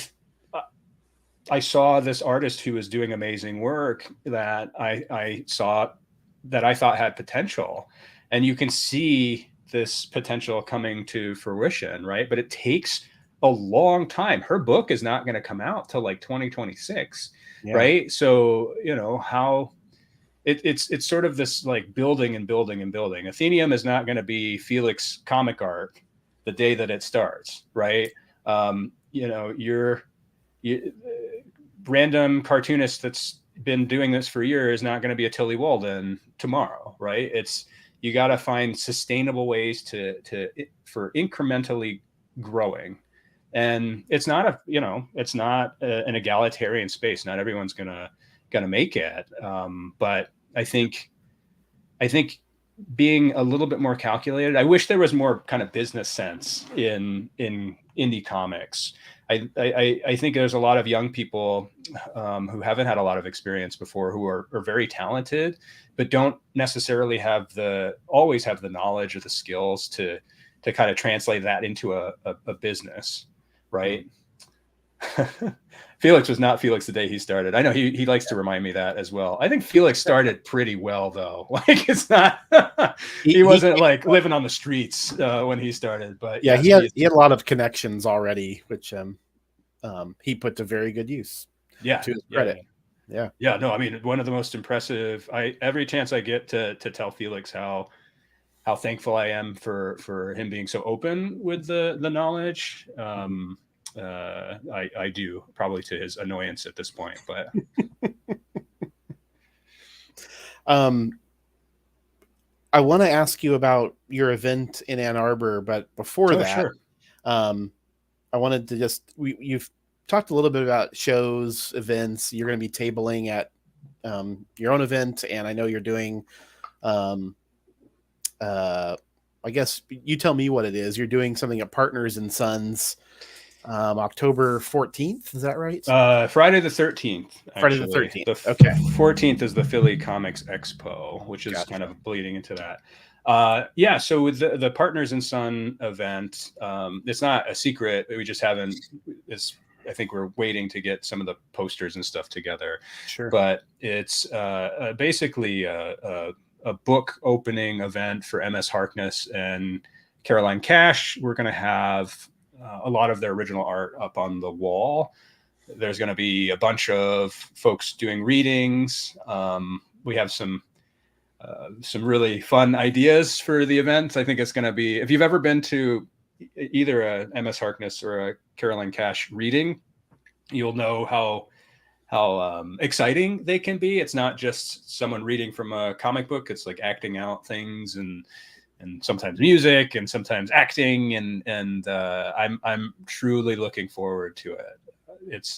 saw this artist who was doing amazing work that I saw that I thought had potential. And you can see this potential coming to fruition, right? But it takes a long time. Her book is not going to come out till like 2026, right? So, you know, how it's sort of this like building and building and building. Athenaeum is not going to be Felix Comic Art the day that it starts, right? You know, random cartoonist that's been doing this for years is not going to be a Tilly Walden tomorrow, right? You got to find sustainable ways for incrementally growing. And it's not an egalitarian space. Not everyone's gonna make it. But I think being a little bit more calculated. I wish there was more kind of business sense in indie comics. I think there's a lot of young people who haven't had a lot of experience before, who are very talented, but don't necessarily always have the knowledge or the skills to kind of translate that into a business, right? Felix was not Felix the day he started. I know he likes to remind me that as well. I think Felix started pretty well though. Like it's not, he wasn't like living on the streets when he started, but yeah, he had a lot of connections already, which he put to very good use. Yeah, to his credit. Yeah. No, I mean, one of the most impressive. Every chance I get to tell Felix how how thankful I am for him being so open with the knowledge. I do, probably to his annoyance at this point, but I want to ask you about your event in Ann Arbor, but before that, sure. I wanted to just you've talked a little bit about shows, events. You're going to be tabling at your own event, and I know you're doing. I guess you tell me what it is. You're doing something at Partners and Sons, October 14th. Is that right? Friday the 13th. Friday the 13th. The okay. 14th is the Philly Comics Expo, which is kind of bleeding into that. Yeah. So with the Partners and Son event, it's not a secret. We just haven't. I think we're waiting to get some of the posters and stuff together. Sure. But it's basically a book opening event for MS Harkness and Caroline Cash. We're going to have a lot of their original art up on the wall. There's going to be a bunch of folks doing readings. We have some really fun ideas for the event. I think it's going to be, if you've ever been to either a MS Harkness or a Caroline Cash reading, you'll know how exciting they can be. It's not just someone reading from a comic book. It's like acting out things and sometimes music and sometimes acting. And I'm truly looking forward to it. It's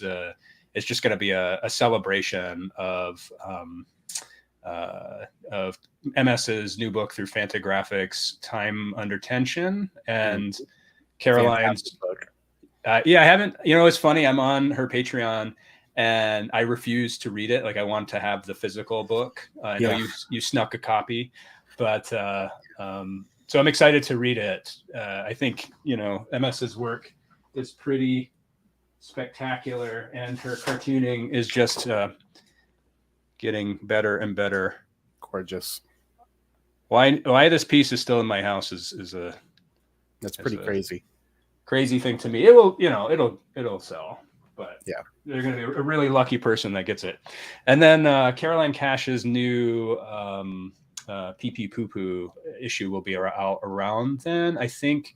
just going to be a celebration of MS's new book through Fantagraphics, Time Under Tension, and Caroline's book. Yeah, I haven't. It's funny. I'm on her Patreon, and I refuse to read it. Like, I want to have the physical book. I know you snuck a copy, but so I'm excited to read it. I think MS's work is pretty spectacular, and her cartooning is just getting better and better. Gorgeous. Why this piece is still in my house is that's pretty crazy thing to me. It will, it'll sell, but yeah, they're going to be a really lucky person that gets it. And then Caroline Cash's new Pee Poo Poo issue will be out around then. I think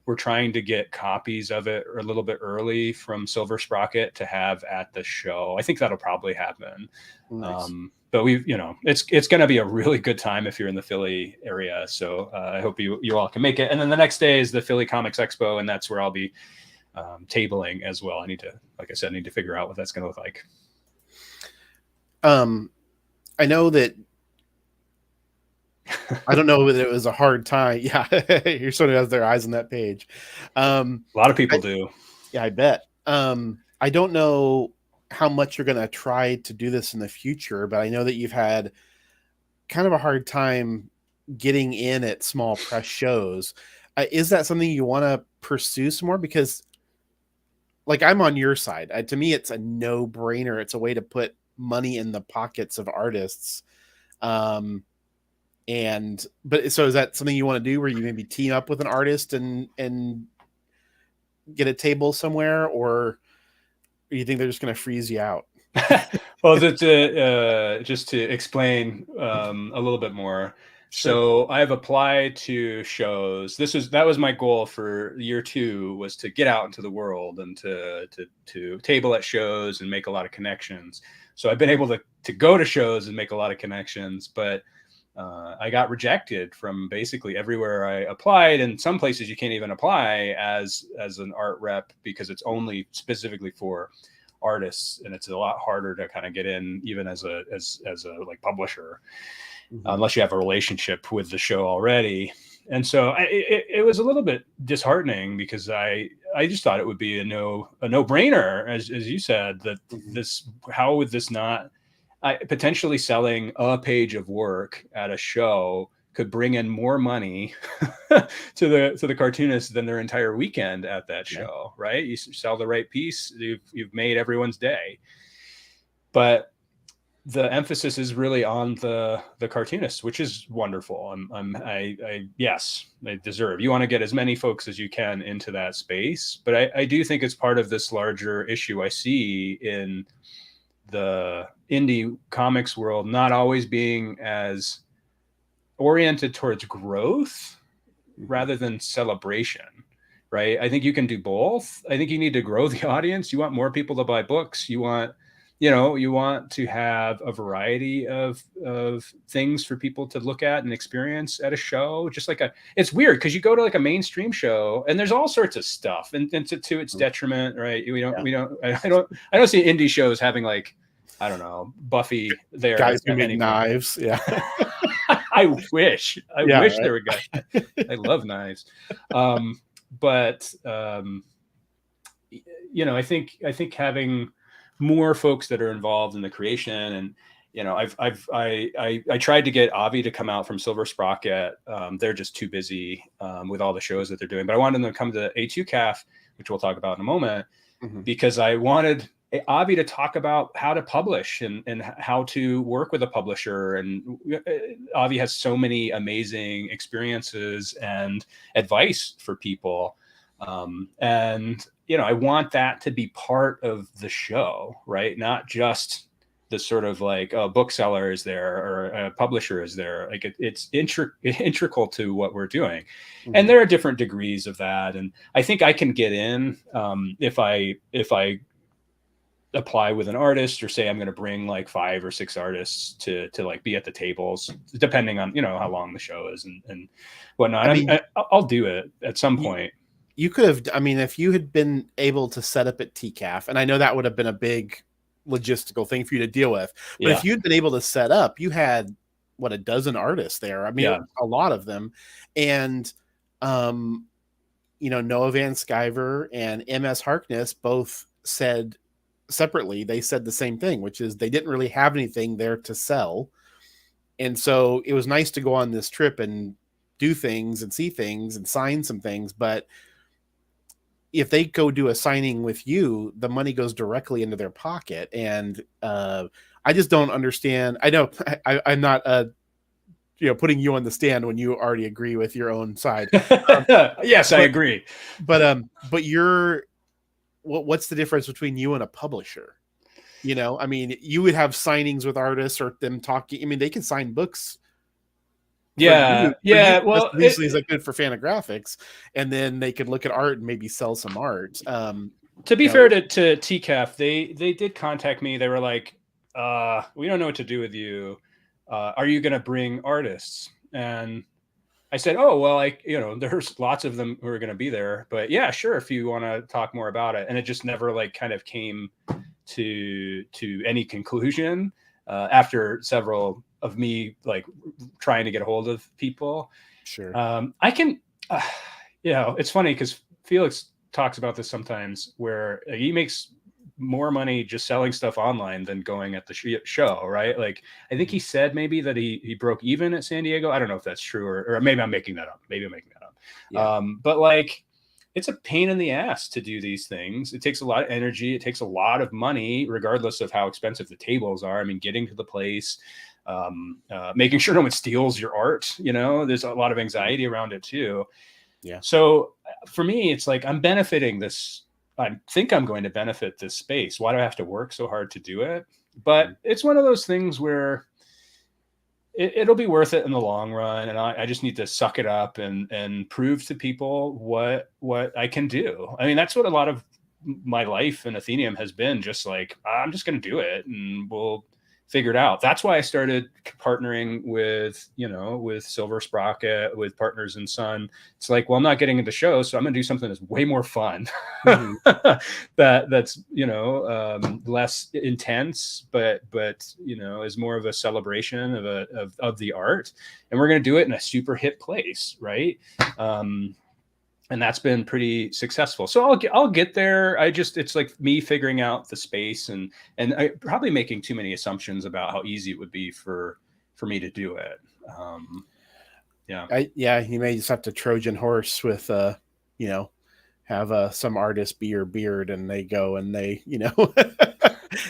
we're trying to get copies of it a little bit early from Silver Sprocket to have at the show. I think that'll probably happen. Nice. But it's going to be a really good time if you're in the Philly area. So I hope you all can make it. And then the next day is the Philly Comics Expo, and that's where I'll be tabling as well. I need to figure out what that's going to look like. I know that. I don't know whether it was a hard time. Yeah, you're someone who has their eyes on that page. A lot of people do. Yeah, I bet. I don't know how much you're going to try to do this in the future, but I know that you've had kind of a hard time getting in at small press shows. Is that something you want to pursue some more? Because, like, I'm on your side. To me, it's a no-brainer. It's a way to put money in the pockets of artists. But so is that something you want to do, where you maybe team up with an artist and get a table somewhere, or you think they're just going to freeze you out? Well, just to explain a little bit more. Sure. So I've applied to shows. That was my goal for year 2, was to get out into the world and to table at shows and make a lot of connections. So I've been able to go to shows and make a lot of connections, but I got rejected from basically everywhere I applied. And some places you can't even apply as an art rep because it's only specifically for artists, and it's a lot harder to kind of get in even as a like publisher, unless you have a relationship with the show already. And so it was a little bit disheartening, because I just thought it would be a no-brainer, as you said, that how would this not potentially selling a page of work at a show could bring in more money to the cartoonists than their entire weekend at that show, right? You sell the right piece, you've made everyone's day. But the emphasis is really on the cartoonists, which is wonderful. Yes, they deserve. You want to get as many folks as you can into that space, but I do think it's part of this larger issue I see in the indie comics world not always being as oriented towards growth rather than celebration, right? I think you can do both. I think you need to grow the audience. You want more people to buy books. You want, you want to have a variety of things for people to look at and experience at a show. Just like it's weird because you go to like a mainstream show and there's all sorts of stuff, and to its detriment, right? I don't see indie shows having like, I don't know, Buffy there. Guys who make knives. Yeah. I wish Right? there were guys. I love knives. But I think having more folks that are involved in the creation, and I tried to get Avi to come out from Silver Sprocket. They're just too busy with all the shows that they're doing, but I wanted them to come to A2CAF, which we'll talk about in a moment, because I wanted Avi to talk about how to publish and how to work with a publisher. And Avi has so many amazing experiences and advice for people. And I want that to be part of the show, right? Not just the sort of like, a bookseller is there or a publisher is there. Like it's integral to what we're doing. And there are different degrees of that. And I think I can get in if I apply with an artist, or say I'm going to bring like 5 or 6 artists to like be at the tables, depending on how long the show is and whatnot. I'll do it at some point. You could have, if you had been able to set up at TCAF, and I know that would have been a big logistical thing for you to deal with, but if you'd been able to set up, you had a dozen artists there. A lot of them. And Noah Van Sciver and MS Harkness both said separately, they said the same thing, which is they didn't really have anything there to sell. And so it was nice to go on this trip and do things and see things and sign some things. But if they go do a signing with you, the money goes directly into their pocket. And I just don't understand. I know I'm not putting you on the stand when you already agree with your own side. Yes, I agree. But what's the difference between you and a publisher? You would have signings with artists or them talking. They can sign books. Well, this is like good for Fantagraphics, and then they could look at art and maybe sell some art. To be fair to TCAF, they did contact me. They were like, we don't know what to do with you. Are you going to bring artists? And I said, oh, well, there's lots of them who are going to be there, but yeah, sure. If you want to talk more about it. And it just never kind of came to any conclusion after several of me trying to get a hold of people. Sure. I can, it's funny because Felix talks about this sometimes where he makes more money just selling stuff online than going at the show, right? Like, I think he said maybe that he broke even at San Diego. I don't know if that's true, or maybe I'm making that up. Yeah. But it's a pain in the ass to do these things. It takes a lot of energy. It takes a lot of money, regardless of how expensive the tables are. Getting to the place, making sure no one steals your art. There's a lot of anxiety around it too. Yeah. So for me, it's like I'm benefiting this. I think I'm going to benefit this space. Why do I have to work so hard to do it? But it's one of those things where it'll be worth it in the long run. And I just need to suck it up and prove to people what I can do. That's what a lot of my life in Athenaeum has been, just like, I'm just going to do it and we'll figure it out. That's why I started partnering with Silver Sprocket, with Partners in Sun. It's like, well, I'm not getting into shows, so I'm going to do something that's way more fun. That's less intense, but is more of a celebration of the art. And we're going to do it in a super hip place, right? And that's been pretty successful. So I'll get there. It's like me figuring out the space and I probably making too many assumptions about how easy it would be for me to do it. You may just have to Trojan horse with, have some artist be your beard and they go and they,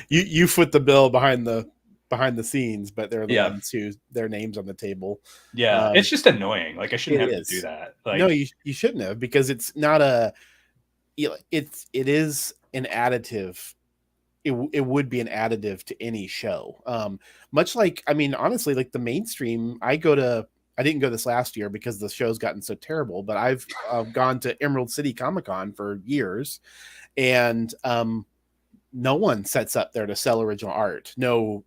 you foot the bill behind the scenes, but they're the ones who their names on the table. Yeah. It's just annoying. Like, I shouldn't have to do that. No, you shouldn't have, because it's not it is an additive. It would be an additive to any show. Much like, honestly, like the mainstream, I go to I didn't go this last year because the show's gotten so terrible, but I've gone to Emerald City Comic Con for years, and no one sets up there to sell original art. No,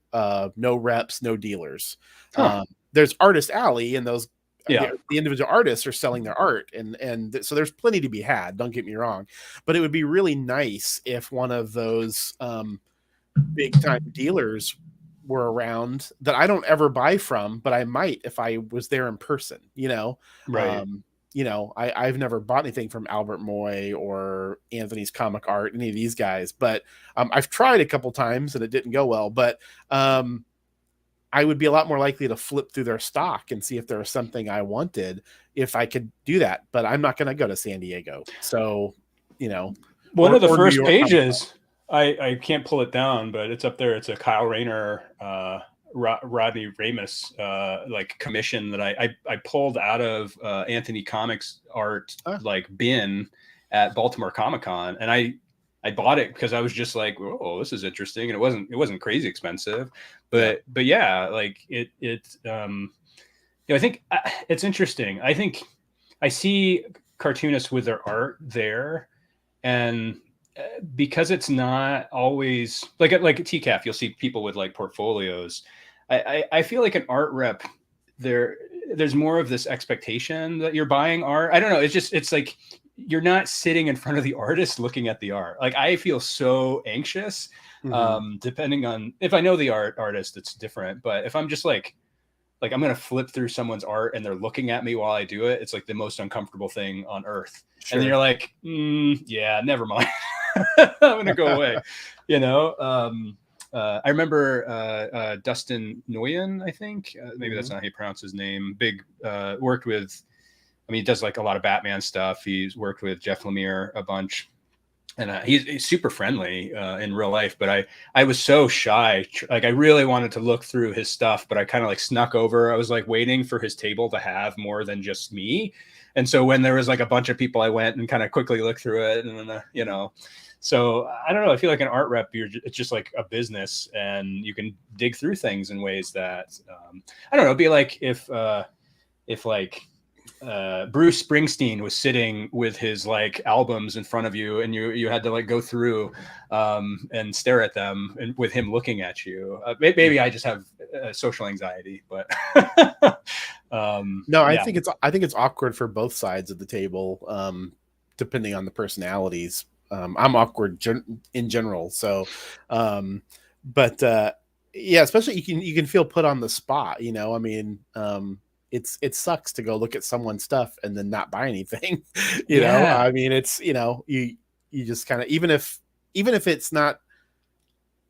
no reps, no dealers. Huh. There's Artist Alley, and those Yeah. the individual artists are selling their art, and so there's plenty to be had. Don't get me wrong, but it would be really nice if one of those big time dealers were around that I don't ever buy from, but I might if I was there in person. Right. I've never bought anything from Albert Moy or Anthony's Comic Art, any of these guys, but I've tried a couple times and it didn't go well. But I would be a lot more likely to flip through their stock and see if there was something I wanted if I could do that. But I'm not going to go to San Diego. So, one of the or New first York. pages, I can't pull it down, but it's up there. It's a Kyle Rayner, Rodney Ramis like commission that I pulled out of Anthony Comics Art like bin at Baltimore Comic Con, and I bought it because I was just like, oh, this is interesting, and it wasn't crazy expensive, but yeah, like I think it's interesting. I think I see cartoonists with their art there, and because it's not always like at TCAF, you'll see people with like portfolios. I feel like an art rep there's more of this expectation that you're buying art. I don't know. It's like you're not sitting in front of the artist looking at the art. Like I feel so anxious, depending on if I know the artist, it's different. But if I'm just like I'm going to flip through someone's art and they're looking at me while I do it, it's like the most uncomfortable thing on earth. Sure. And then you're like, yeah, never mind. I'm going to go away. I remember Dustin Nguyen, I think. Maybe that's not how you pronounce his name. Big, worked with, he does like a lot of Batman stuff. He's worked with Jeff Lemire a bunch. And he's super friendly in real life. But I was so shy. Like I really wanted to look through his stuff, but I kind of like snuck over. I was like waiting for his table to have more than just me. And so when there was like a bunch of people, I went and kind of quickly looked through it. And then, so I don't know. I feel like an art rep, it's just like a business, and you can dig through things in ways that I don't know. It'd be like if like Bruce Springsteen was sitting with his like albums in front of you, and you had to like go through and stare at them, and with him looking at you. Maybe I just have social anxiety, but no, I think it's awkward for both sides of the table, depending on the personalities. I'm awkward in general. So, but yeah, especially you can feel put on the spot, it sucks to go look at someone's stuff and then not buy anything, know, it's, you just kind of, even if it's not,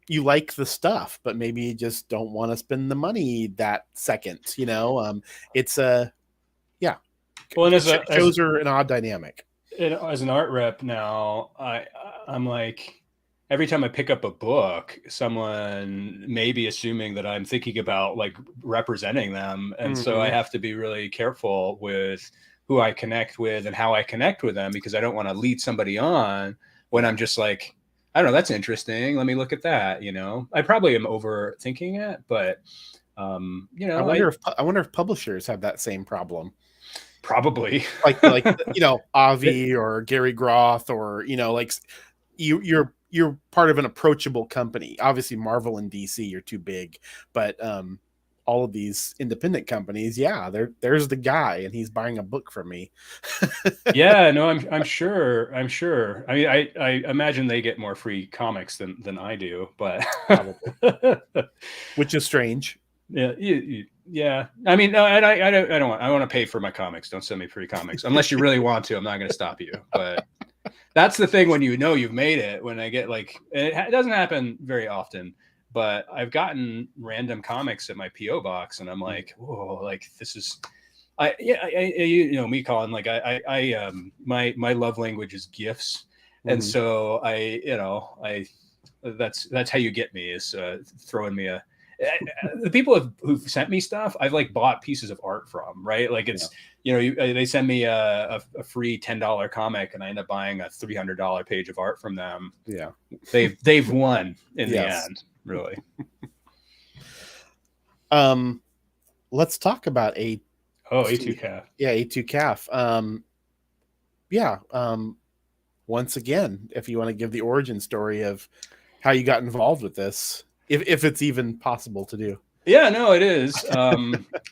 you like the stuff, but maybe you just don't want to spend the money that second, it's yeah. Well, and shows are an odd dynamic. As an art rep now, I'm like, every time I pick up a book, someone may be assuming that I'm thinking about like representing them. And so I have to be really careful with who I connect with and how I connect with them, because I don't want to lead somebody on when I'm just like, I don't know, that's interesting. Let me look at that. I probably am overthinking it, but I wonder if publishers have that same problem. Probably like Avi or Gary Groth, or like you're part of an approachable company. Obviously Marvel and DC, you're too big, but all of these independent companies, there's the guy and he's buying a book from me. Yeah, no, I'm sure. I mean, I imagine they get more free comics than I do, but which is strange. Yeah. Yeah. I mean, no, I don't want, I want to pay for my comics. Don't send me free comics unless you really want to. I'm not going to stop you, but that's the thing when you've made it. When I get like, it doesn't happen very often, but I've gotten random comics at my PO box, and I'm like, whoa, like this is, me, Colin, like my love language is gifts, and so that's how you get me, is throwing me a. The people who've sent me stuff, I've like bought pieces of art from, right? Like it's, they send me a free $10 comic, and I end up buying a $300 page of art from them. Yeah. They've won in the end, really. Let's talk about a Oh, See, A2Calf. yeah, A2 Calf. Yeah. Once again, if you want to give the origin story of how you got involved with this, if it's even possible to do. Yeah, no, it is.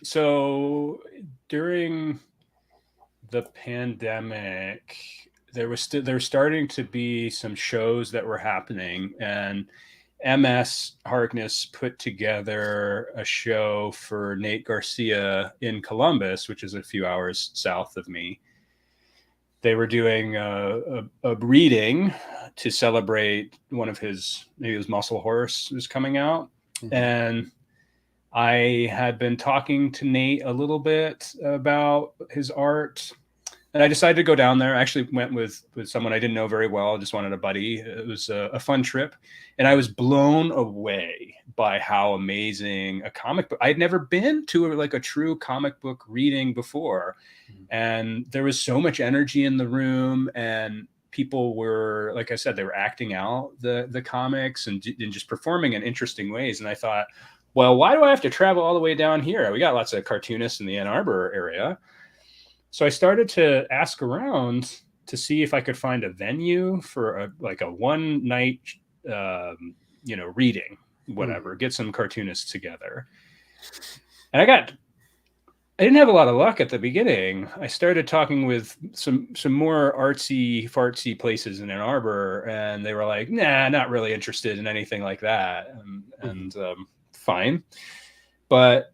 So during the pandemic, there starting to be some shows that were happening, and MS Harkness put together a show for Nate Garcia in Columbus, which is a few hours south of me. They were doing a reading to celebrate one of his, maybe his Muscle Horse was coming out. Mm-hmm. And I had been talking to Nate a little bit about his art, and I decided to go down there. I actually went with someone I didn't know very well. I just wanted a buddy. It was a fun trip, and I was blown away by how amazing a comic book. I'd never been to like a true comic book reading before, and there was so much energy in the room, and people were, like I said, they were acting out the comics and just performing in interesting ways. And I thought, well, why do I have to travel all the way down here? We got lots of cartoonists in the Ann Arbor area. So I started to ask around to see if I could find a venue for a one night, reading, whatever, get some cartoonists together. And I didn't have a lot of luck at the beginning. I started talking with some more artsy fartsy places in Ann Arbor, and they were like, nah, not really interested in anything like that. And fine. But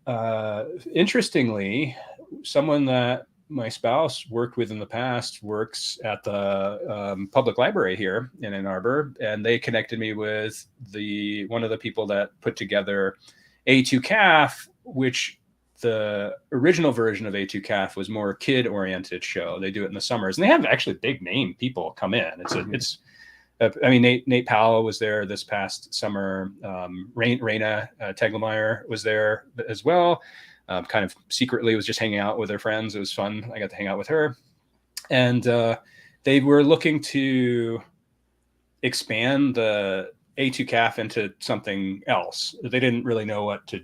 interestingly, someone that my spouse worked with in the past works at the public library here in Ann Arbor, and they connected me with one of the people that put together A2Calf, which the original version of A2Calf was more kid-oriented show. They do it in the summers, and they have actually big name people come in. I mean, Nate Powell was there this past summer. Raina Teglemeier was there as well. Kind of secretly was just hanging out with her friends. It was fun. I got to hang out with her. And they were looking to expand the A2Calf into something else. They didn't really know what to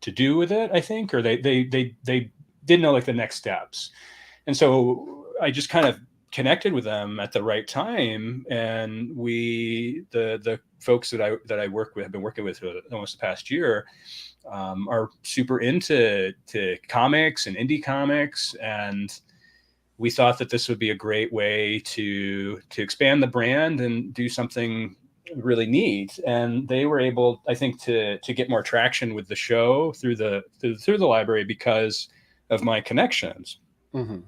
do with it, I think, or they didn't know like the next steps. And so I just kind of connected with them at the right time, and the folks that I have been working with for almost the past year, are super into comics and indie comics, and we thought that this would be a great way to expand the brand and do something really neat. And they were able, I think, to get more traction with the show through the library because of my connections. Mm-hmm.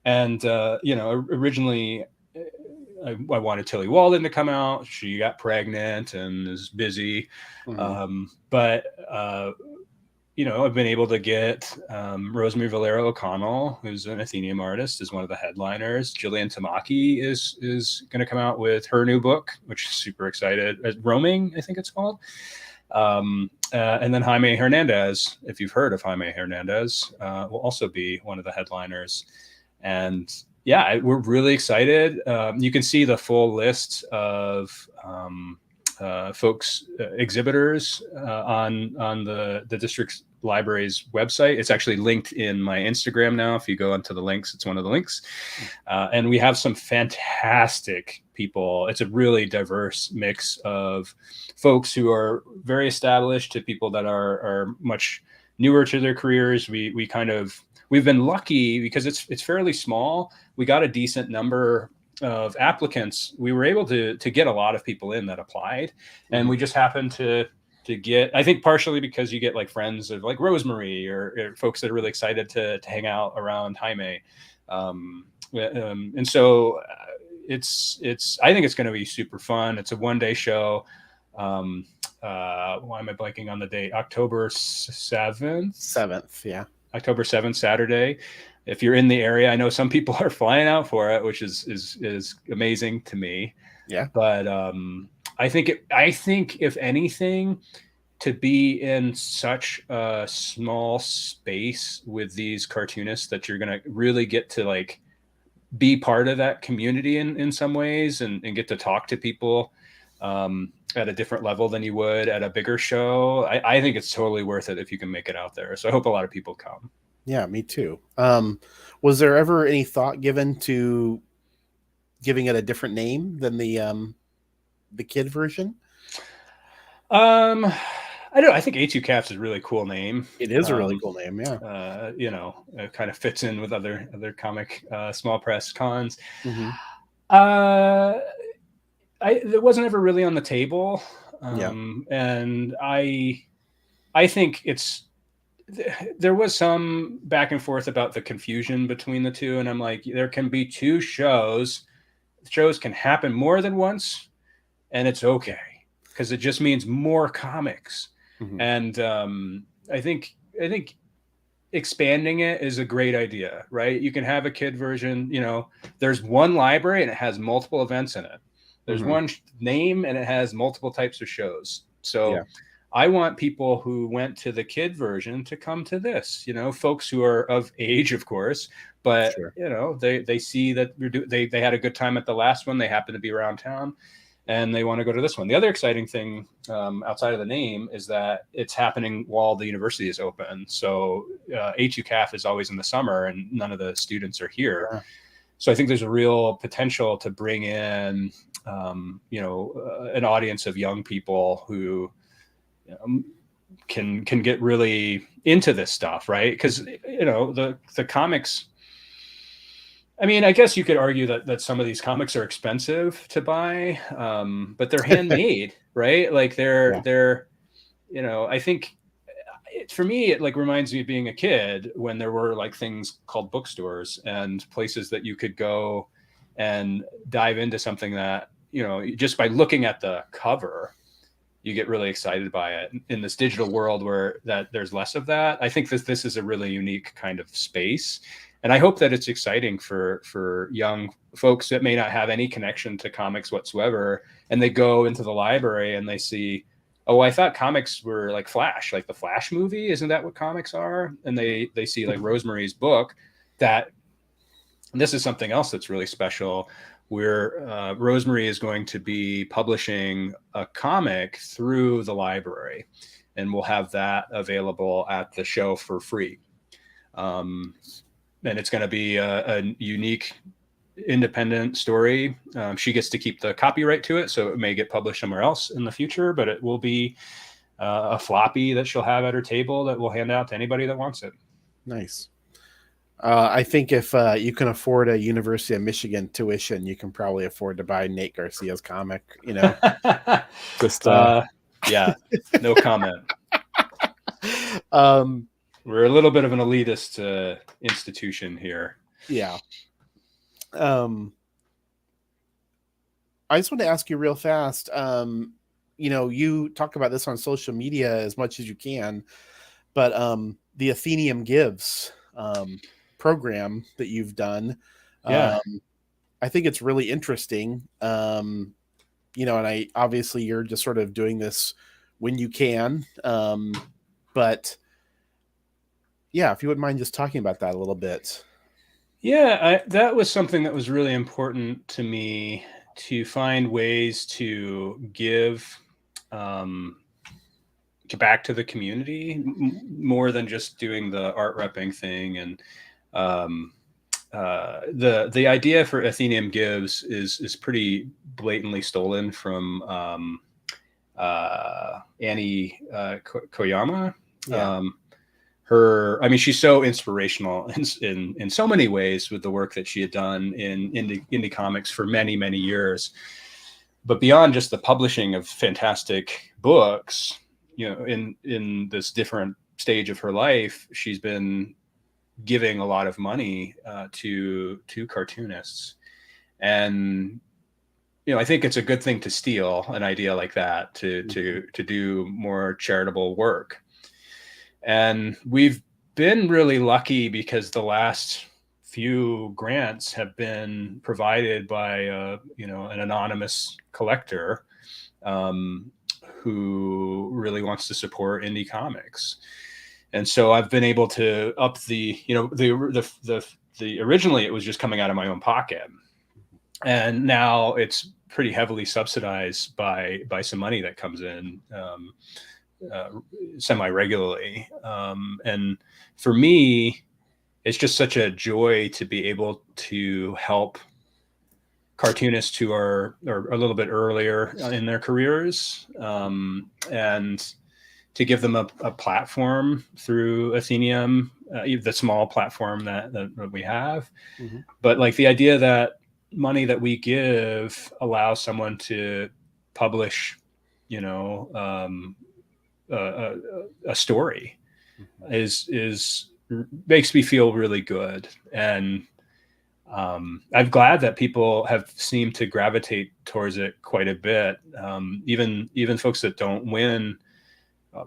And, originally I wanted Tilly Walden to come out. She got pregnant and is busy. Mm-hmm. But I've been able to get Rosemary Valero O'Connell, who's an Athenaeum artist, is one of the headliners. Jillian Tamaki is going to come out with her new book, which is super excited. Roaming, I think it's called. And then Jaime Hernandez, if you've heard of Jaime Hernandez, will also be one of the headliners. And yeah, we're really excited. You can see the full list of folks, exhibitors on the district library's website. It's actually linked in my Instagram now. If you go onto the links, it's one of the links. And we have some fantastic people. It's a really diverse mix of folks who are very established to people that are much newer to their careers. We've been lucky because it's fairly small. We got a decent number of applicants. We were able to get a lot of people in that applied, and we just happened to get, I think partially because you get like friends of like Rosemary or folks that are really excited to hang out around Jaime. And so it's I think it's going to be super fun. It's a one-day show. Why am I blanking on the date? October 7th. Yeah. October 7th, Saturday. If you're in the area, I know some people are flying out for it, which is amazing to me. Yeah. But I think if anything, to be in such a small space with these cartoonists that you're going to really get to like be part of that community in some ways and get to talk to people at a different level than you would at a bigger show. I think it's totally worth it if you can make it out there. So I hope a lot of people come. Yeah, me too. Was there ever any thought given to giving it a different name than the kid version? I don't know. I think A2 Cats is a really cool name. It is a really cool name, yeah. You know, it kind of fits in with other comic small press cons. Hmm. Uh, it wasn't ever really on the table, Yeah. and I think there was some back and forth about the confusion between the two, and I'm like, there can be two shows. Shows can happen more than once, and it's okay because it just means more comics. Hmm. And I think expanding it is a great idea, right? You can have a kid version. You know, there's one library and it has multiple events in it. There's Hmm. one name and it has multiple types of shows. Yeah. So I want people who went to the kid version to come to this. You know, folks who are of age, of course, but Sure. you know they see that they had a good time at the last one. They happen to be around town, and they want to go to this one. The other exciting thing outside of the name is that it's happening while the university is open. So HUCAF is always in the summer, and none of the students are here. Yeah. So I think there's a real potential to bring in, an audience of young people who can get really into this stuff, right? Because the comics. I mean, I guess you could argue that some of these comics are expensive to buy, but they're handmade, right? Like Yeah. I think for me, it like reminds me of being a kid when there were like things called bookstores and places that you could go and dive into something that, just by looking at the cover, you get really excited by it. In this digital world where there's less of that, I think this is a really unique kind of space. And I hope that it's exciting for young folks that may not have any connection to comics whatsoever, and they go into the library and they see, oh, I thought comics were like Flash, like the Flash movie. Isn't that what comics are? And they see like Rosemary's book. That this is something else that's really special, where Rosemary is going to be publishing a comic through the library, and we'll have that available at the show for free. And it's going to be a unique independent story. She gets to keep the copyright to it, so it may get published somewhere else in the future, but it will be a floppy that she'll have at her table that we'll hand out to anybody that wants it. Nice. I think if you can afford a University of Michigan tuition, you can probably afford to buy Nate Garcia's comic. Just yeah, no comment. We're a little bit of an elitist institution here. Yeah. I just want to ask you real fast. You talk about this on social media as much as you can, but the Athenaeum Gives program that you've done, Yeah. I think it's really interesting. And I obviously you're just sort of doing this when you can, but yeah, if you wouldn't mind just talking about that a little bit. Yeah, that was something that was really important to me, to find ways to give back to the community more than just doing the art repping thing. And the idea for Athenaeum Gives is pretty blatantly stolen from Annie Koyama. Yeah. She's so inspirational in so many ways with the work that she had done in indie comics for many, many years. But beyond just the publishing of fantastic books, in this different stage of her life, she's been giving a lot of money to cartoonists. And I think it's a good thing to steal an idea like that to do more charitable work. And we've been really lucky because the last few grants have been provided by an anonymous collector who really wants to support indie comics. And so I've been able to up the originally it was just coming out of my own pocket, and now it's pretty heavily subsidized by some money that comes in semi regularly. And for me, it's just such a joy to be able to help cartoonists who are a little bit earlier in their careers, and to give them a platform through Athenaeum, the small platform that we have. Mm-hmm. But like the idea that money that we give allows someone to publish, you know, a story, mm-hmm. is makes me feel really good. And I'm glad that people have seemed to gravitate towards it quite a bit. Even folks that don't win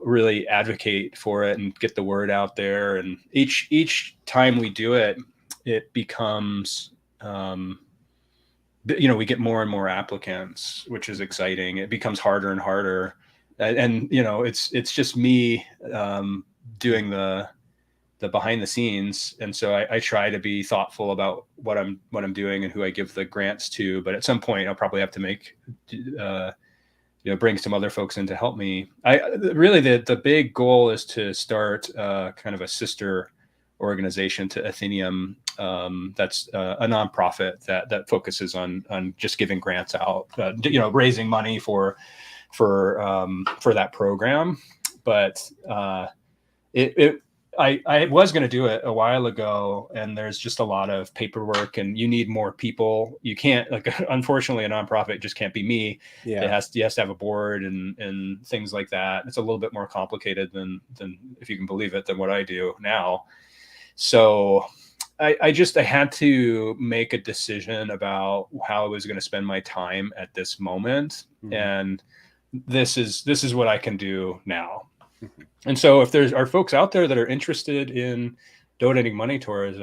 really advocate for it and get the word out there. And each time we do it, it becomes, we get more and more applicants, which is exciting. It becomes harder and harder. And it's just me doing the behind the scenes. And so I try to be thoughtful about what I'm doing and who I give the grants to. But at some point I'll probably have to bring some other folks in to help me. Really the big goal is to start kind of a sister organization to Athenaeum. That's a nonprofit that focuses on just giving grants out, raising money for that program. But I was going to do it a while ago, and there's just a lot of paperwork, and you need more people. You can't, unfortunately, a nonprofit just can't be me. Yeah. It has to have a board and things like that. It's a little bit more complicated than, if you can believe it, than what I do now. So I had to make a decision about how I was going to spend my time at this moment. Mm-hmm. And this is what I can do now. Mm-hmm. And so if there are folks out there that are interested in donating money towards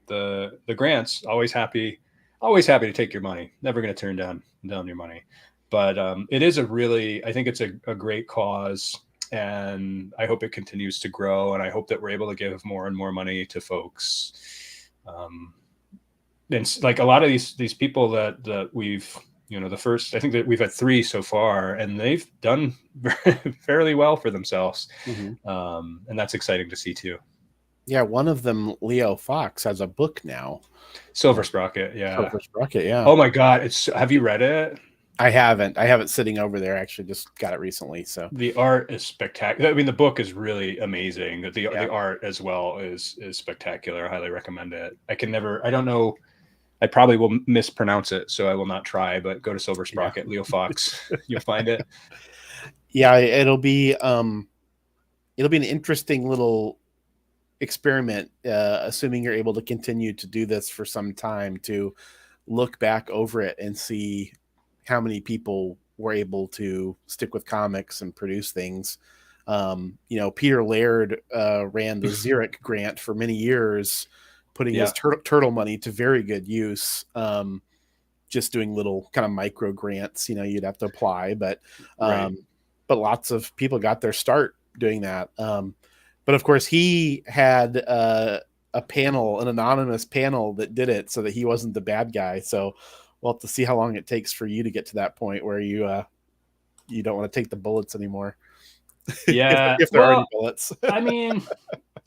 the grants, always happy to take your money. Never going to turn down your money. But it is I think it's a great cause, and I hope it continues to grow, and I hope that we're able to give more and more money to folks. And like a lot of these people that we've, I think that we've had 3 so far, and they've done fairly well for themselves. Mm-hmm. And that's exciting to see too. Yeah. One of them, Leo Fox, has a book now. Silver Sprocket. Yeah. Silver Sprocket. Yeah. Oh my God. Have you read it? I haven't. I have it sitting over there. Actually, just got it recently. So the art is spectacular. I mean, the book is really amazing. The art as well is spectacular. I highly recommend it. I don't know. I probably will mispronounce it, so I will not try, but go to Silver Sprocket, Leo Fox. You'll find it. Yeah, it'll be an interesting little experiment, assuming you're able to continue to do this for some time, to look back over it and see how many people were able to stick with comics and produce things. Peter Laird ran the Xeric grant for many years, putting his turtle money to very good use, just doing little kind of micro grants. You'd have to apply, but lots of people got their start doing that. But of course, he had an anonymous panel that did it so that he wasn't the bad guy. So we'll have to see how long it takes for you to get to that point where you don't want to take the bullets anymore. Yeah, if there are any bullets. I mean,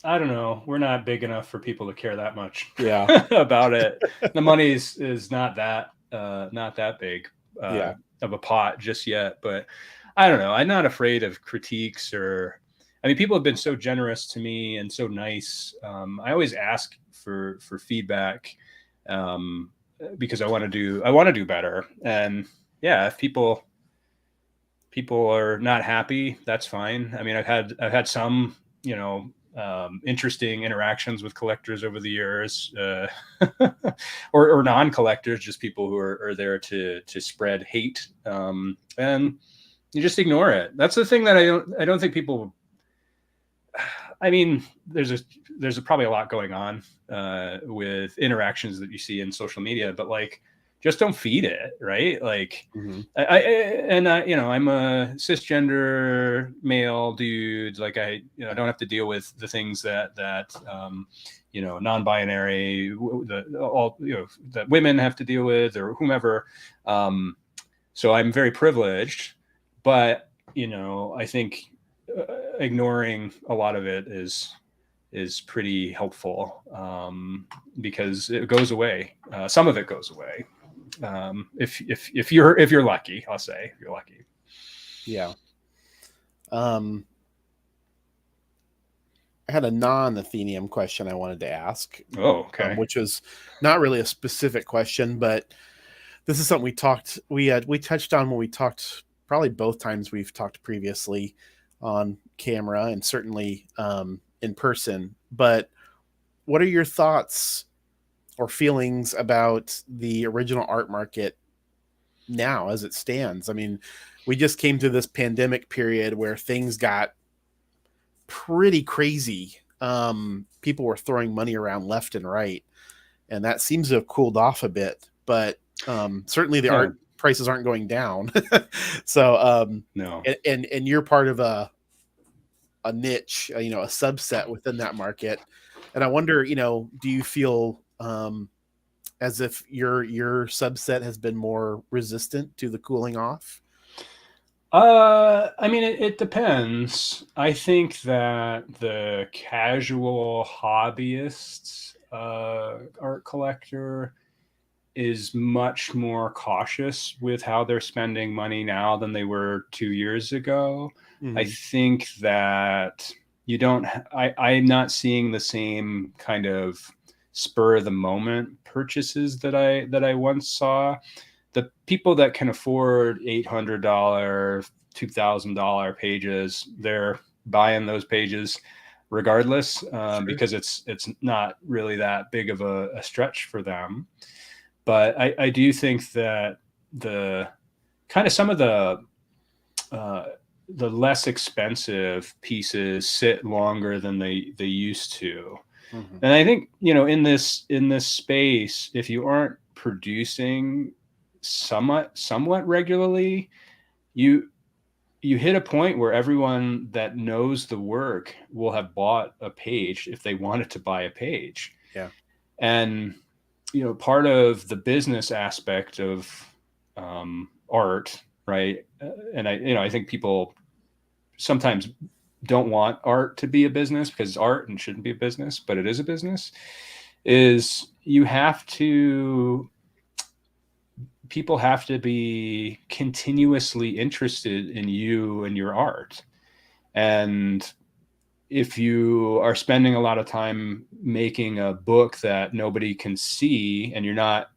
I don't know. We're not big enough for people to care that much. Yeah. About it. The money is not that big of a pot just yet. But I don't know. I'm not afraid of critiques people have been so generous to me and so nice. I always ask for feedback because I want to do better. And if people are not happy, that's fine. I mean, I've had some, interesting interactions with collectors over the years, or non-collectors, just people who are there to spread hate, and you just ignore it. That's the thing that I don't think people. I mean, there's probably a lot going on with interactions that you see in social media, but just don't feed it, right? Mm-hmm. I'm a cisgender male dude. I don't have to deal with the things that non-binary, that women have to deal with, or whomever. So I'm very privileged, but I think ignoring a lot of it is is pretty helpful, because it goes away. Some of it goes away. If you're lucky, I'll say, if you're lucky. Yeah. I had a non-Athenaeum question I wanted to ask. Oh, okay. Which was not really a specific question, but this is something we touched on when we talked, probably both times we've talked previously on camera and certainly in person. But what are your thoughts or feelings about the original art market now as it stands? I mean, we just came through this pandemic period where things got pretty crazy. People were throwing money around left and right, and that seems to have cooled off a bit. But certainly the art prices aren't going down. So no, and you're part of a niche, a subset within that market. And I wonder, do you feel as if your subset has been more resistant to the cooling off? I mean, it depends. I think that the casual hobbyist art collector is much more cautious with how they're spending money now than they were 2 years ago. Mm-hmm. I think that I'm not seeing the same kind of spur of the moment purchases that I once saw. The people that can afford $800, $2,000 pages, they're buying those pages regardless, Sure. because it's not really that big of a stretch for them. But I do think that the kind of some of the less expensive pieces sit longer than they used to. Mm-hmm. And I think, in this space, if you aren't producing somewhat regularly, you hit a point where everyone that knows the work will have bought a page if they wanted to buy a page. Yeah. And part of the business aspect of art, right? And I think people sometimes don't want art to be a business because it's art and shouldn't be a business, but it is a business. People have to be continuously interested in you and your art. And if you are spending a lot of time making a book that nobody can see, and you're not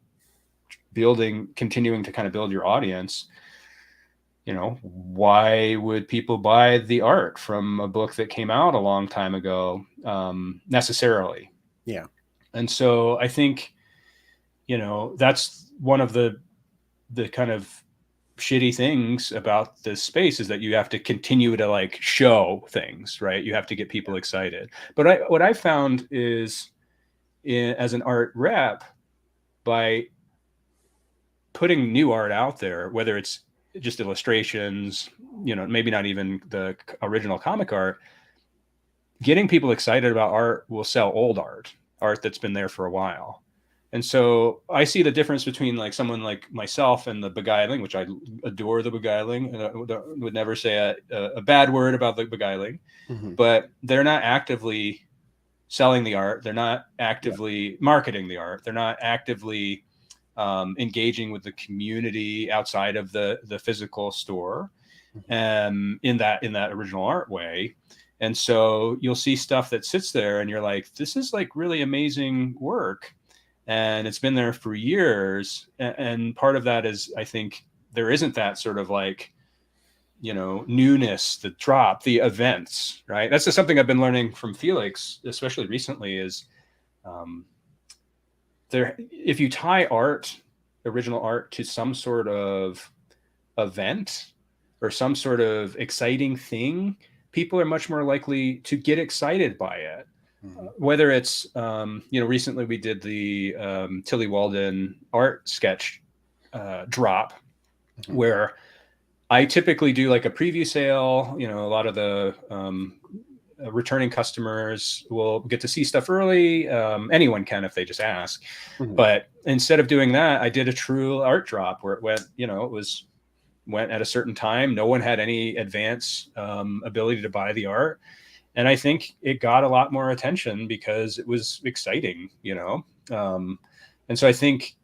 continuing to kind of build your audience, why would people buy the art from a book that came out a long time ago, necessarily? Yeah. And so I think, that's one of the kind of shitty things about this space, is that you have to continue to like show things, right? You have to get people excited. But what I found is, as an art rep, by putting new art out there, whether it's just illustrations, maybe not even the original comic art, getting people excited about art will sell old art that's been there for a while. And so I see the difference between like someone like myself and the beguiling, which I adore the beguiling, and I would never say a bad word about the beguiling, Mm-hmm. but they're not actively selling the art. They're not actively marketing the art. They're not actively engaging with the community outside of the physical store, in that original art way. And so you'll see stuff that sits there and you're like, this is like really amazing work. And it's been there for years. And part of that is, I think there isn't that sort of like, newness, the drop, the events, right? That's just something I've been learning from Felix, especially recently, is if you tie original art to some sort of event or some sort of exciting thing, people are much more likely to get excited by it. Mm-hmm. Whether it's, recently we did the Tilly Walden art sketch drop, mm-hmm. where I typically do like a preview sale. A lot of the returning customers will get to see stuff early. Anyone can if they just ask. Mm-hmm. But instead of doing that, I did a true art drop where it went, went at a certain time. No one had any advance ability to buy the art. And I think it got a lot more attention because it was exciting, and so I think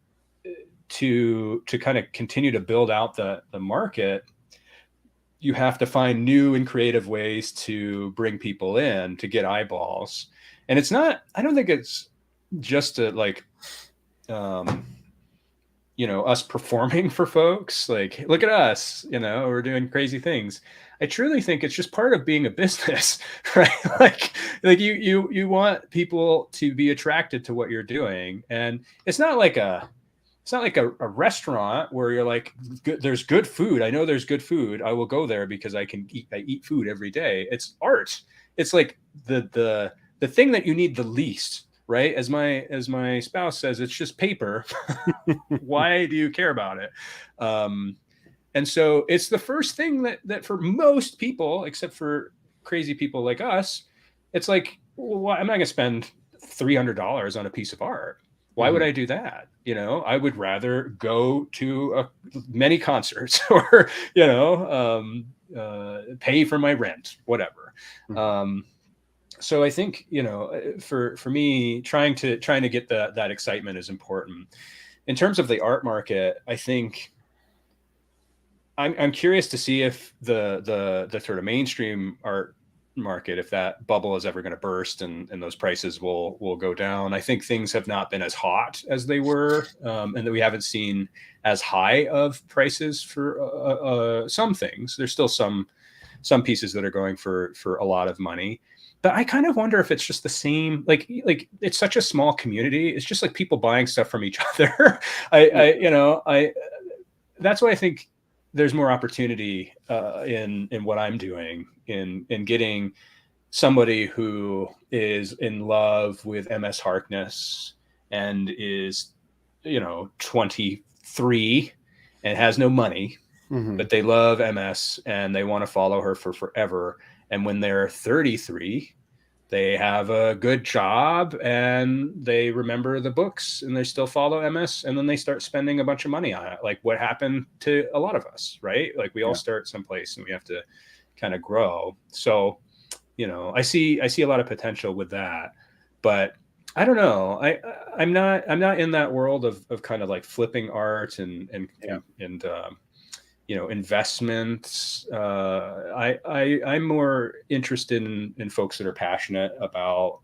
to kind of continue to build out the market, you have to find new and creative ways to bring people in, to get eyeballs. And it's not, I don't think it's just like, us performing for folks, like, look at us, we're doing crazy things. I truly think it's just part of being a business, right? like you want people to be attracted to what you're doing. And it's not like a restaurant where you're like, there's good food. I know there's good food. I will go there because I eat food every day. It's art. It's like the thing that you need the least, right? As my spouse says, it's just paper. Why do you care about it? And so it's the first thing that for most people, except for crazy people like us, it's like, well, I'm not going to spend $300 on a piece of art. Why would I do that? I would rather go to many concerts or, pay for my rent, whatever. So I think, for me, trying to get that excitement is important. In terms of the art market, I think I'm curious to see if the sort of mainstream art market, if that bubble is ever going to burst and those prices will go down. I think things have not been as hot as they were, and that we haven't seen as high of prices for some things. There's still some pieces that are going for a lot of money. But I kind of wonder if it's just the same, like it's such a small community. It's just like people buying stuff from each other. That's why I think there's more opportunity in what I'm doing in getting somebody who is in love with MS Harkness and is, 23 and has no money, but they love MS and they want to follow her for forever. And when they're 33, they have a good job and they remember the books and they still follow MS, and then they start spending a bunch of money on it. Like what happened to a lot of us, right? Like we all start someplace and we have to kind of grow. So, I see a lot of potential with that, but I don't know. I'm not in that world of kind of like flipping art and investments. I'm more interested in folks that are passionate about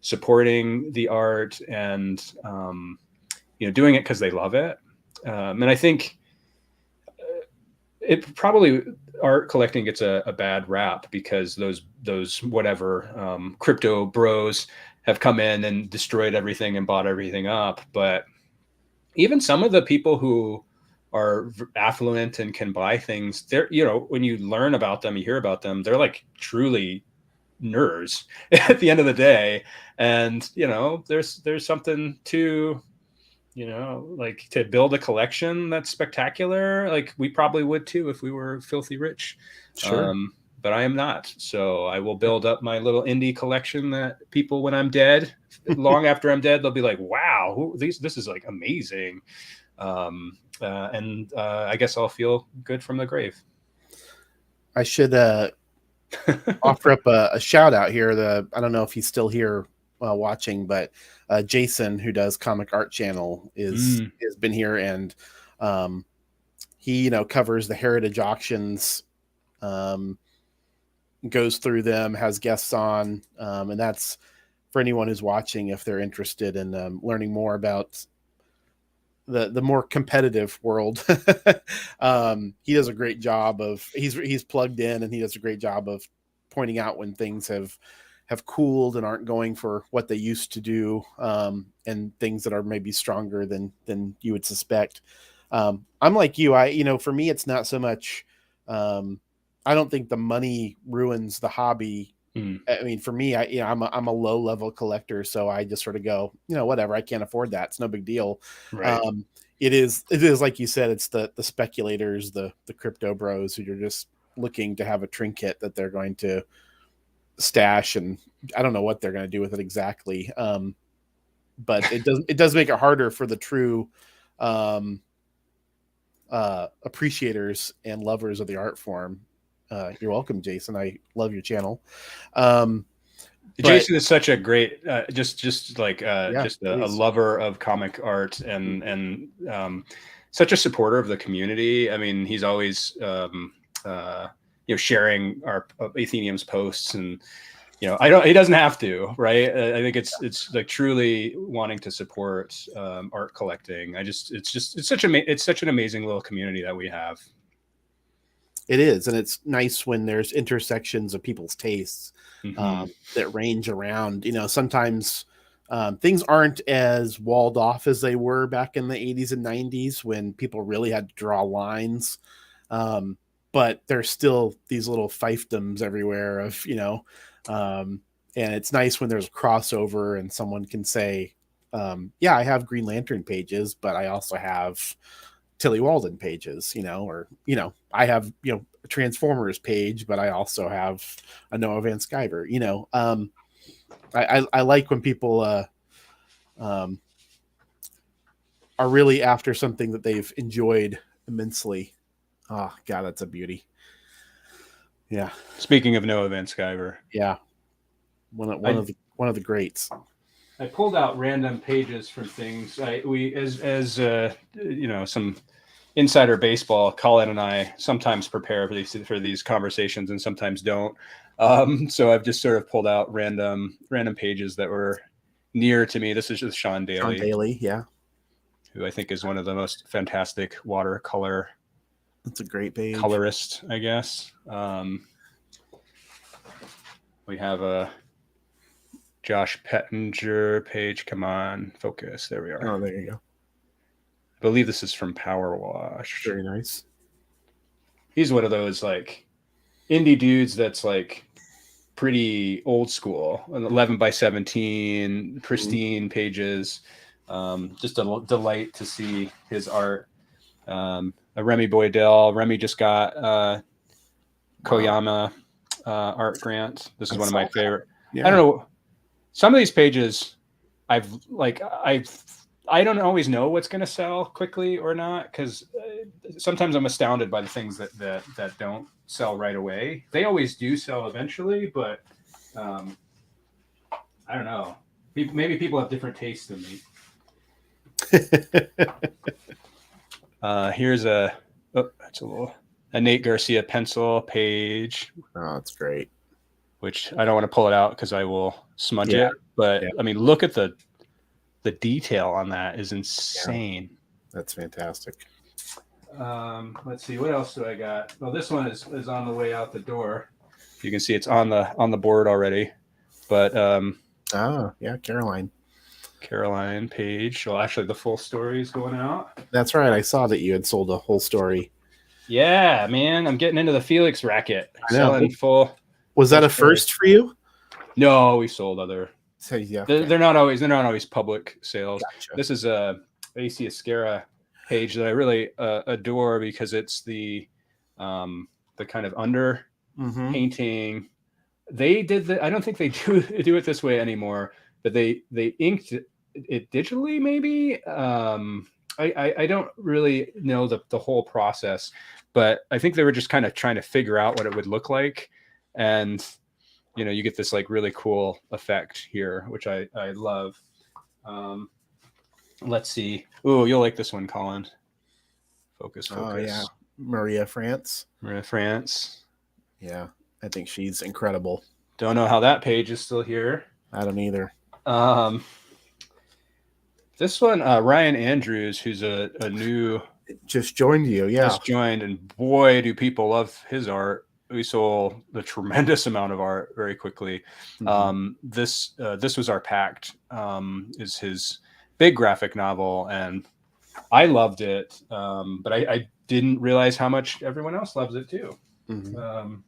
supporting the art and, doing it because they love it. And I think it probably, art collecting gets a bad rap because those whatever crypto bros have come in and destroyed everything and bought everything up. But even some of the people who are affluent and can buy things, they're, when you learn about them, you hear about them, they're like truly nerds at the end of the day. And, there's something to, like to build a collection that's spectacular. Like we probably would too, if we were filthy rich. Sure. But I am not. So I will build up my little indie collection that people, when I'm dead, long after I'm dead, they'll be like, wow, this is like amazing. And I guess I'll feel good from the grave. I should offer up a shout out here. I don't know if he's still here watching, but Jason, who does Comic Art Channel, has been here, and he covers the heritage auctions, goes through them, has guests on, and that's for anyone who's watching if they're interested in learning more about the more competitive world. He does a great job of he's plugged in, and he does a great job of pointing out when things have cooled and aren't going for what they used to do, and things that are maybe stronger than you would suspect. I'm like you. For me, it's not so much. I don't think the money ruins the hobby. I mean, for me, I'm a low level collector, so I just sort of go, whatever. I can't afford that. It's no big deal. Right. It is like you said. It's the speculators, the crypto bros who are just looking to have a trinket that they're going to stash, and I don't know what they're going to do with it exactly. But it does make it harder for the true appreciators and lovers of the art form. You're welcome, Jason. I love your channel. Um, Jason is such a great, just a please. lover of comic art and such a supporter of the community. I mean, he's always sharing our Athenaeum's posts, and he doesn't have to, right? I think it's like truly wanting to support art collecting. It's such an amazing little community that we have. It is, and it's nice when there's intersections of people's tastes that range around. Sometimes things aren't as walled off as they were back in the 80s and 90s when people really had to draw lines. But there's still these little fiefdoms everywhere of, and it's nice when there's a crossover and someone can say, yeah, I have Green Lantern pages, but I also have Tilly Walden pages, or, I have, a Transformers page, but I also have a Noah Van Sciver, I like when people are really after something that they've enjoyed immensely. Oh God, that's a beauty. Yeah. Speaking of Noah Van Sciver. Yeah. One of the greats. I pulled out random pages from things. Some insider baseball, Colin and I sometimes prepare for these conversations and sometimes don't. So I've just sort of pulled out random pages that were near to me. This is just Sean Daly. Sean Daly, yeah. Who I think is one of the most fantastic watercolor. That's a great page. Colorist, I guess. We have a Josh Pettinger page. Come on, focus. There we are. Oh, there you go. I believe this is from Power Wash. Very nice. He's one of those like indie dudes that's like pretty old school. 11 by 17, pristine pages. Just a delight to see his art. A Remy Boydell. Remy just got Koyama art grant. This is one of my favorite. Yeah. I don't know. Some of these pages, I don't always know what's going to sell quickly or not, because sometimes I'm astounded by the things that don't sell right away. They always do sell eventually, but I don't know. Maybe people have different tastes than me. Here's a Nate Garcia pencil page. Oh, that's great. Which I don't want to pull it out because I will smudge it. But I mean, look at the detail on that is insane. Yeah. That's fantastic. Let's see, what else do I got? Well, this one is on the way out the door. You can see it's on the board already. But Caroline page. Well, actually, the full story is going out. That's right. I saw that you had sold a whole story. Yeah, man, I'm getting into the Felix racket. Selling full. Was that a first for you? No, we sold other. So yeah, they're not always public sales. Gotcha. This is a AC Ascara page that I really adore because it's the kind of under painting. They did I don't think they do it this way anymore, but they inked it digitally maybe. I don't really know the whole process, but I think they were just kind of trying to figure out what it would look like. And, you get this like really cool effect here, which I love. Let's see. Ooh, you'll like this one, Colin. Focus. Oh, yeah. Maria France. Yeah. I think she's incredible. Don't know how that page is still here. I don't either. This one, Ryan Andrews, who's a new... Just joined you, yeah. Just joined, and boy, do people love his art. We sold a tremendous amount of art very quickly. This was our pact, is his big graphic novel, and I loved it, but I didn't realize how much everyone else loves it too. And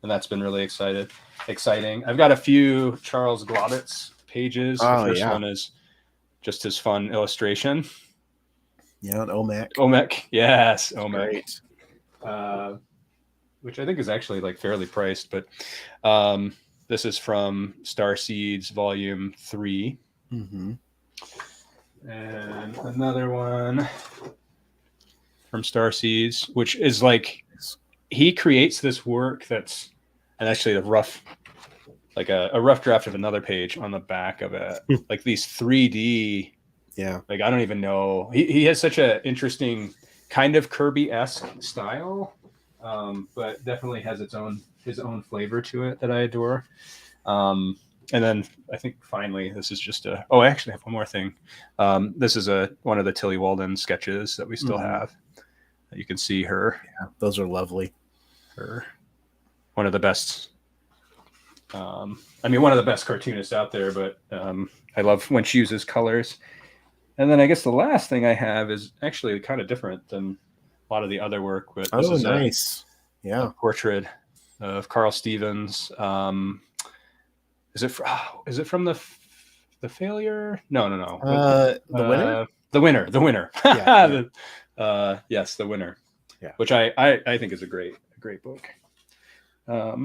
that's been really exciting. I've got a few Charles Globitz pages. The first one is just his fun illustration. Yeah, an Olmec. Yes, Olmec. Which I think is actually like fairly priced, but this is from Starseeds Volume 3. And another one from Starseeds, which is like he creates this work that's, and actually a rough draft of another page on the back of it, like these 3D. Yeah. Like, I don't even know. He has such an interesting kind of Kirby-esque style, but definitely has his own flavor to it that I adore. And then I think finally, this is just I actually have one more thing. This is one of the Tilly Walden sketches that we still have. You can see her. Yeah, those are lovely. Her, one of the best. I mean, one of the best cartoonists out there, but I love when she uses colors. And then I guess the last thing I have is actually kind of different than a lot of the other work. But this is nice. A portrait of Carl Stevens. Is it from the failure? No. The winner. The winner. Yeah. Yes, the winner. Yeah. Which I think is a great book. But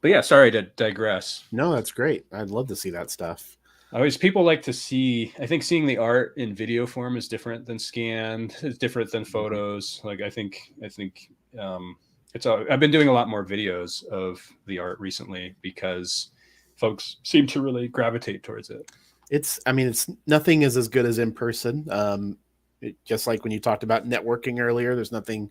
yeah, sorry to digress. No, that's great. I'd love to see that stuff. People like to see, I think seeing the art in video form is different than scanned. It's different than photos. Like, I think I've been doing a lot more videos of the art recently because folks seem to really gravitate towards it. It's nothing is as good as in person. Just like when you talked about networking earlier, there's nothing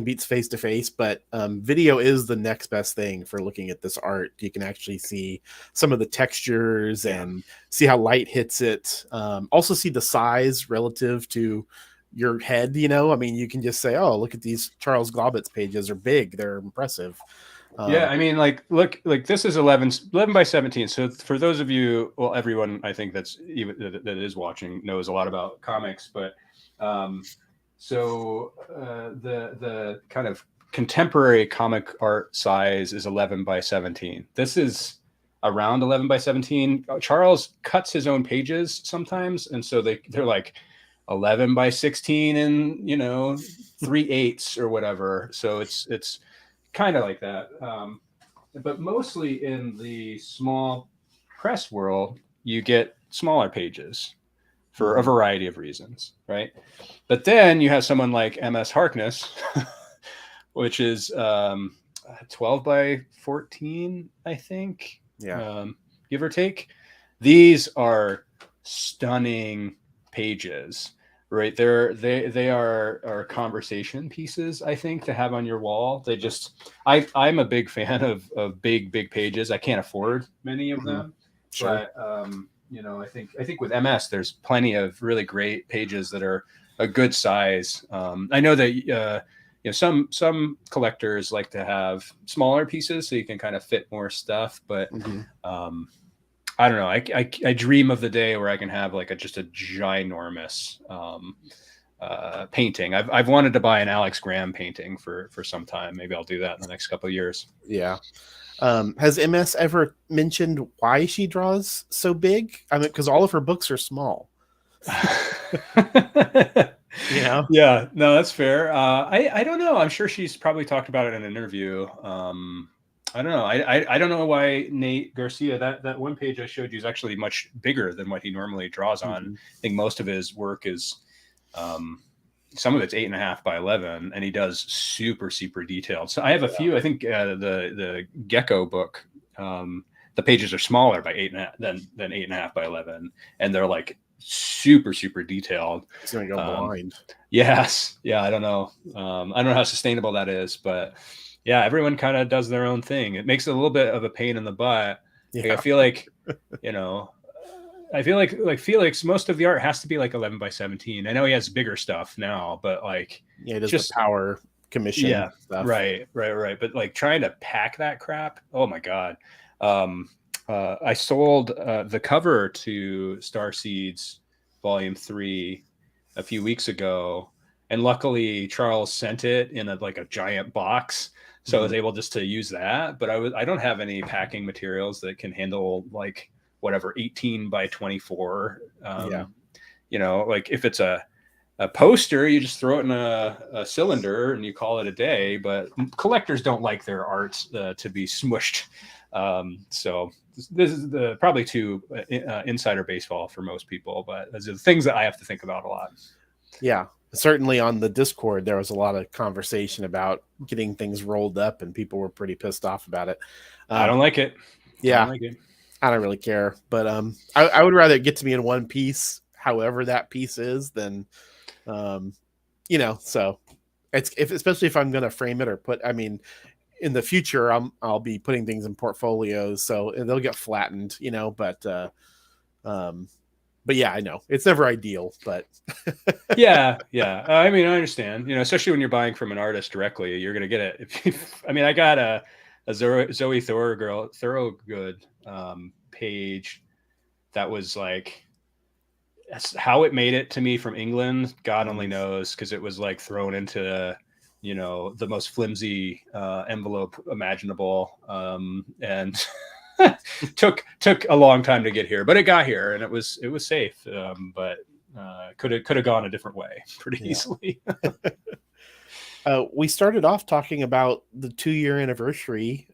beats face to face, but video is the next best thing for looking at this art. You can actually see some of the textures and see how light hits it. Also see the size relative to your head. You can just say, oh, look at these Charles Globitz pages are big. They're impressive. Look, this is 11 by 17. So for those of you, well, everyone I think that is watching knows a lot about comics, but the kind of contemporary comic art size is 11 by 17. This is around 11 by 17. Charles cuts his own pages sometimes, and so they're like 11 by 16 and 3/8 or whatever. So it's kind of like that. But mostly in the small press world, you get smaller pages for a variety of reasons, right? But then you have someone like MS Harkness, which is 12 by 14, I think, give or take. These are stunning pages, right? They are conversation pieces, I think, to have on your wall. I'm a big fan of big pages. I can't afford many of them, sure. But I think with MS, there's plenty of really great pages that are a good size. I know that some collectors like to have smaller pieces so you can kind of fit more stuff. But I don't know. I dream of the day where I can have just a ginormous painting. I've wanted to buy an Alex Graham painting for some time. Maybe I'll do that in the next couple of years. Yeah. Has MS ever mentioned why she draws so big? Because all of her books are small. Yeah, no, that's fair. I don't know. I'm sure she's probably talked about it in an interview. I don't know. I don't know why Nate Garcia, that one page I showed you is actually much bigger than what he normally draws on. I think most of his work is some of it's 8.5 by 11, and he does super detailed. So I have a few. I think the Gecko book, the pages are smaller by 8.5 than 8.5 by 11, and they're super detailed. It's gonna go blind. Yes, yeah. I don't know. I don't know how sustainable that is, but yeah, everyone kind of does their own thing. It makes it a little bit of a pain in the butt. Yeah. I feel like I feel like Felix, most of the art has to be 11 by 17. I know he has bigger stuff now, but it is just the power commission. Yeah, stuff. Right. But trying to pack that crap, oh my god. I sold the cover to Starseeds Volume 3 a few weeks ago, and luckily Charles sent it in a giant box, so I was able just to use that. But I don't have any packing materials that can handle 18 by 24. If it's a poster, you just throw it in a cylinder and you call it a day. But collectors don't like their art to be smushed. So this is probably too insider baseball for most people, but those are the things that I have to think about a lot. Yeah. Certainly on the Discord, there was a lot of conversation about getting things rolled up, and people were pretty pissed off about it. I don't like it. I don't Yeah, like it. I don't really care, but I would rather get to me in one piece, however that piece is, than um, So especially if I'm going to frame it or put. I mean, in the future, I'll be putting things in portfolios, so they'll get flattened, um, but yeah, I know it's never ideal, but Yeah, yeah. I mean, I understand. Especially when you're buying from an artist directly, you're gonna get it. I mean, I got a Zoe Thorogood page that was like, how it made it to me from England, God only knows, because it was like thrown into the most flimsy envelope imaginable, and took a long time to get here, but it got here, and it was safe, but could have gone a different way pretty easily. We started off talking about the 2-year anniversary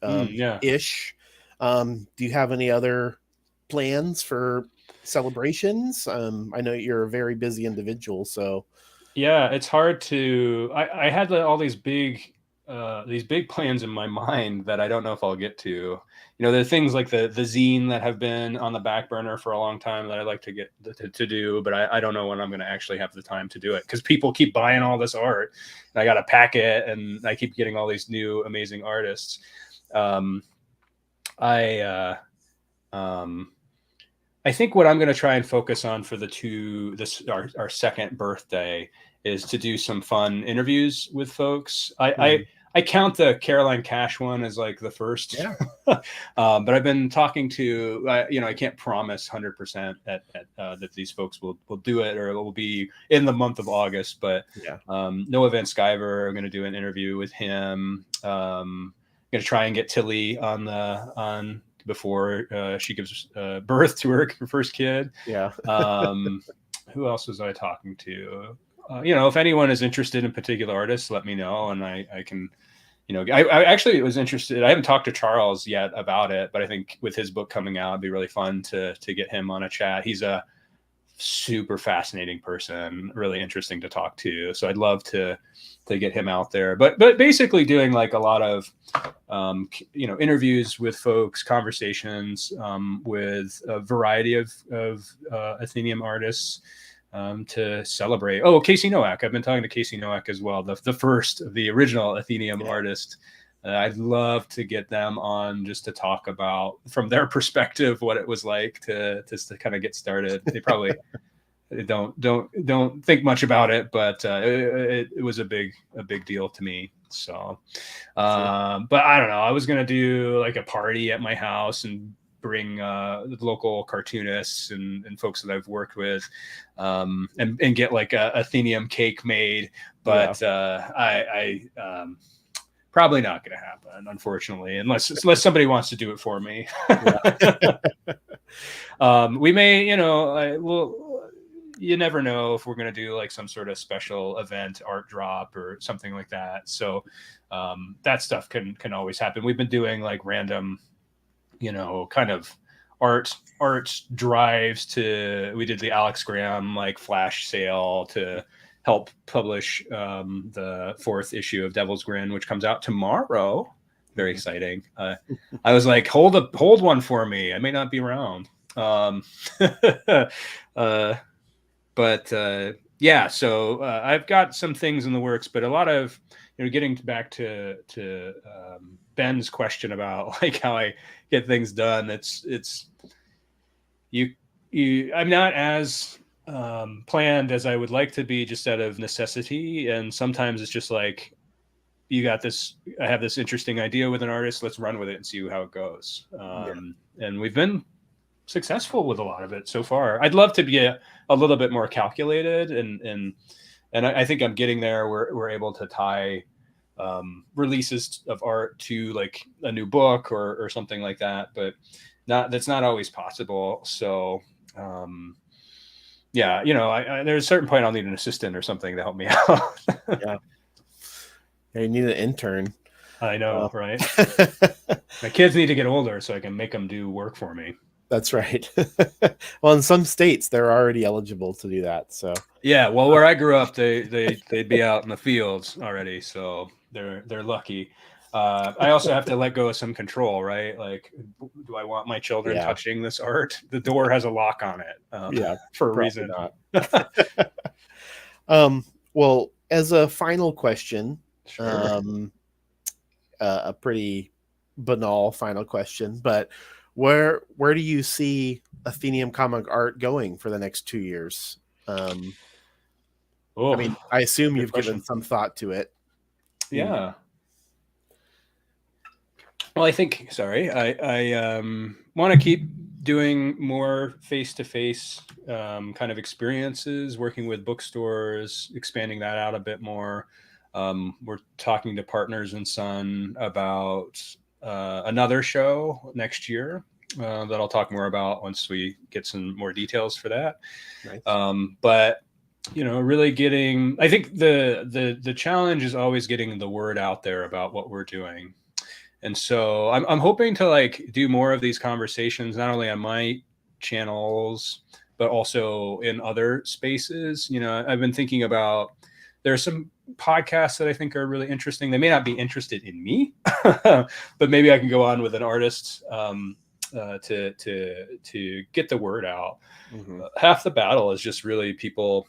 ish. Do you have any other plans for celebrations? I know you're a very busy individual, so yeah, it's hard to. I had all these big plans in my mind that I don't know if I'll get to. There are things like the zine that have been on the back burner for a long time that I'd like to get to do, but I don't know when I'm going to actually have the time to do it, because people keep buying all this art, and I got to pack it, and I keep getting all these new amazing artists. I think what I'm going to try and focus on for our second birthday is to do some fun interviews with folks. I count the Caroline Cash one as like the first, but I've been talking to, I can't promise 100% that these folks will do it, or it will be in the month of August, but Noah Van Sciver, I'm going to do an interview with him. I'm going to try and get Tilly on before she gives birth to her first kid. Who else was I talking to? If anyone is interested in particular artists, let me know, and I can, I actually was interested. I haven't talked to Charles yet about it, but I think with his book coming out, it'd be really fun to get him on a chat. He's a super fascinating person, really interesting to talk to. So I'd love to get him out there, but basically doing like a lot of, interviews with folks, conversations with a variety of Athenaeum artists to celebrate. Oh, Casey Nowak. I've been talking to Casey Nowak as well, the first of the original Athenaeum artist. I'd love to get them on just to talk about, from their perspective, what it was like to kind of get started. They probably don't think much about it, but it was a big deal to me. So, but I don't know. I was gonna do like a party at my house and bring the local cartoonists and folks that I've worked with, and get like a Athenaeum cake made, but I probably not going to happen, unfortunately, unless somebody wants to do it for me. We may, you never know if we're going to do like some sort of special event, art drop or something like that. So that stuff can always happen. We've been doing like random, kind of art drives we did the Alex Graham like flash sale to help publish the 4th issue of Devil's Grin, which comes out tomorrow. Very exciting. I was like, hold one for me. I may not be around. Yeah, so I've got some things in the works, but a lot of, getting back to Ben's question about like how I get things done. I'm not as planned as I would like to be, just out of necessity. And sometimes it's just like, I have this interesting idea with an artist, let's run with it and see how it goes. And we've been successful with a lot of it so far. I'd love to be a little bit more calculated, and I think I'm getting there. We're able to tie releases of art to like a new book or something like that, but that's not always possible. So there's a certain point I'll need an assistant or something to help me out. You need an intern. I know, right? My kids need to get older so I can make them do work for me. That's right. Well, in some states they're already eligible to do that. So Yeah, well, where I grew up, they'd be out in the fields already, so they're lucky. I also have to let go of some control, right? Like, do I want my children Yeah. touching this art? The door has a lock on it, Yeah, for a probably reason. not. Well, as a final question, Sure. um, a pretty banal final question, but where do you see Athenaeum Comic Art going for the next 2 years? I Oh, mean, I assume good you've given question. some thought to it. Yeah. Well, I think, sorry, I want to keep doing more face-to-face kind of experiences, working with bookstores, expanding that out a bit more. We're talking to Partners and Son about another show next year that I'll talk more about once we get some more details for that. Nice. But really getting, I think the challenge is always getting the word out there about what we're doing. And so I'm hoping to like do more of these conversations, not only on my channels, but also in other spaces. I've been thinking about, there are some podcasts that I think are really interesting. They may not be interested in me, but maybe I can go on with an artist to get the word out. Mm-hmm. Half the battle is just really people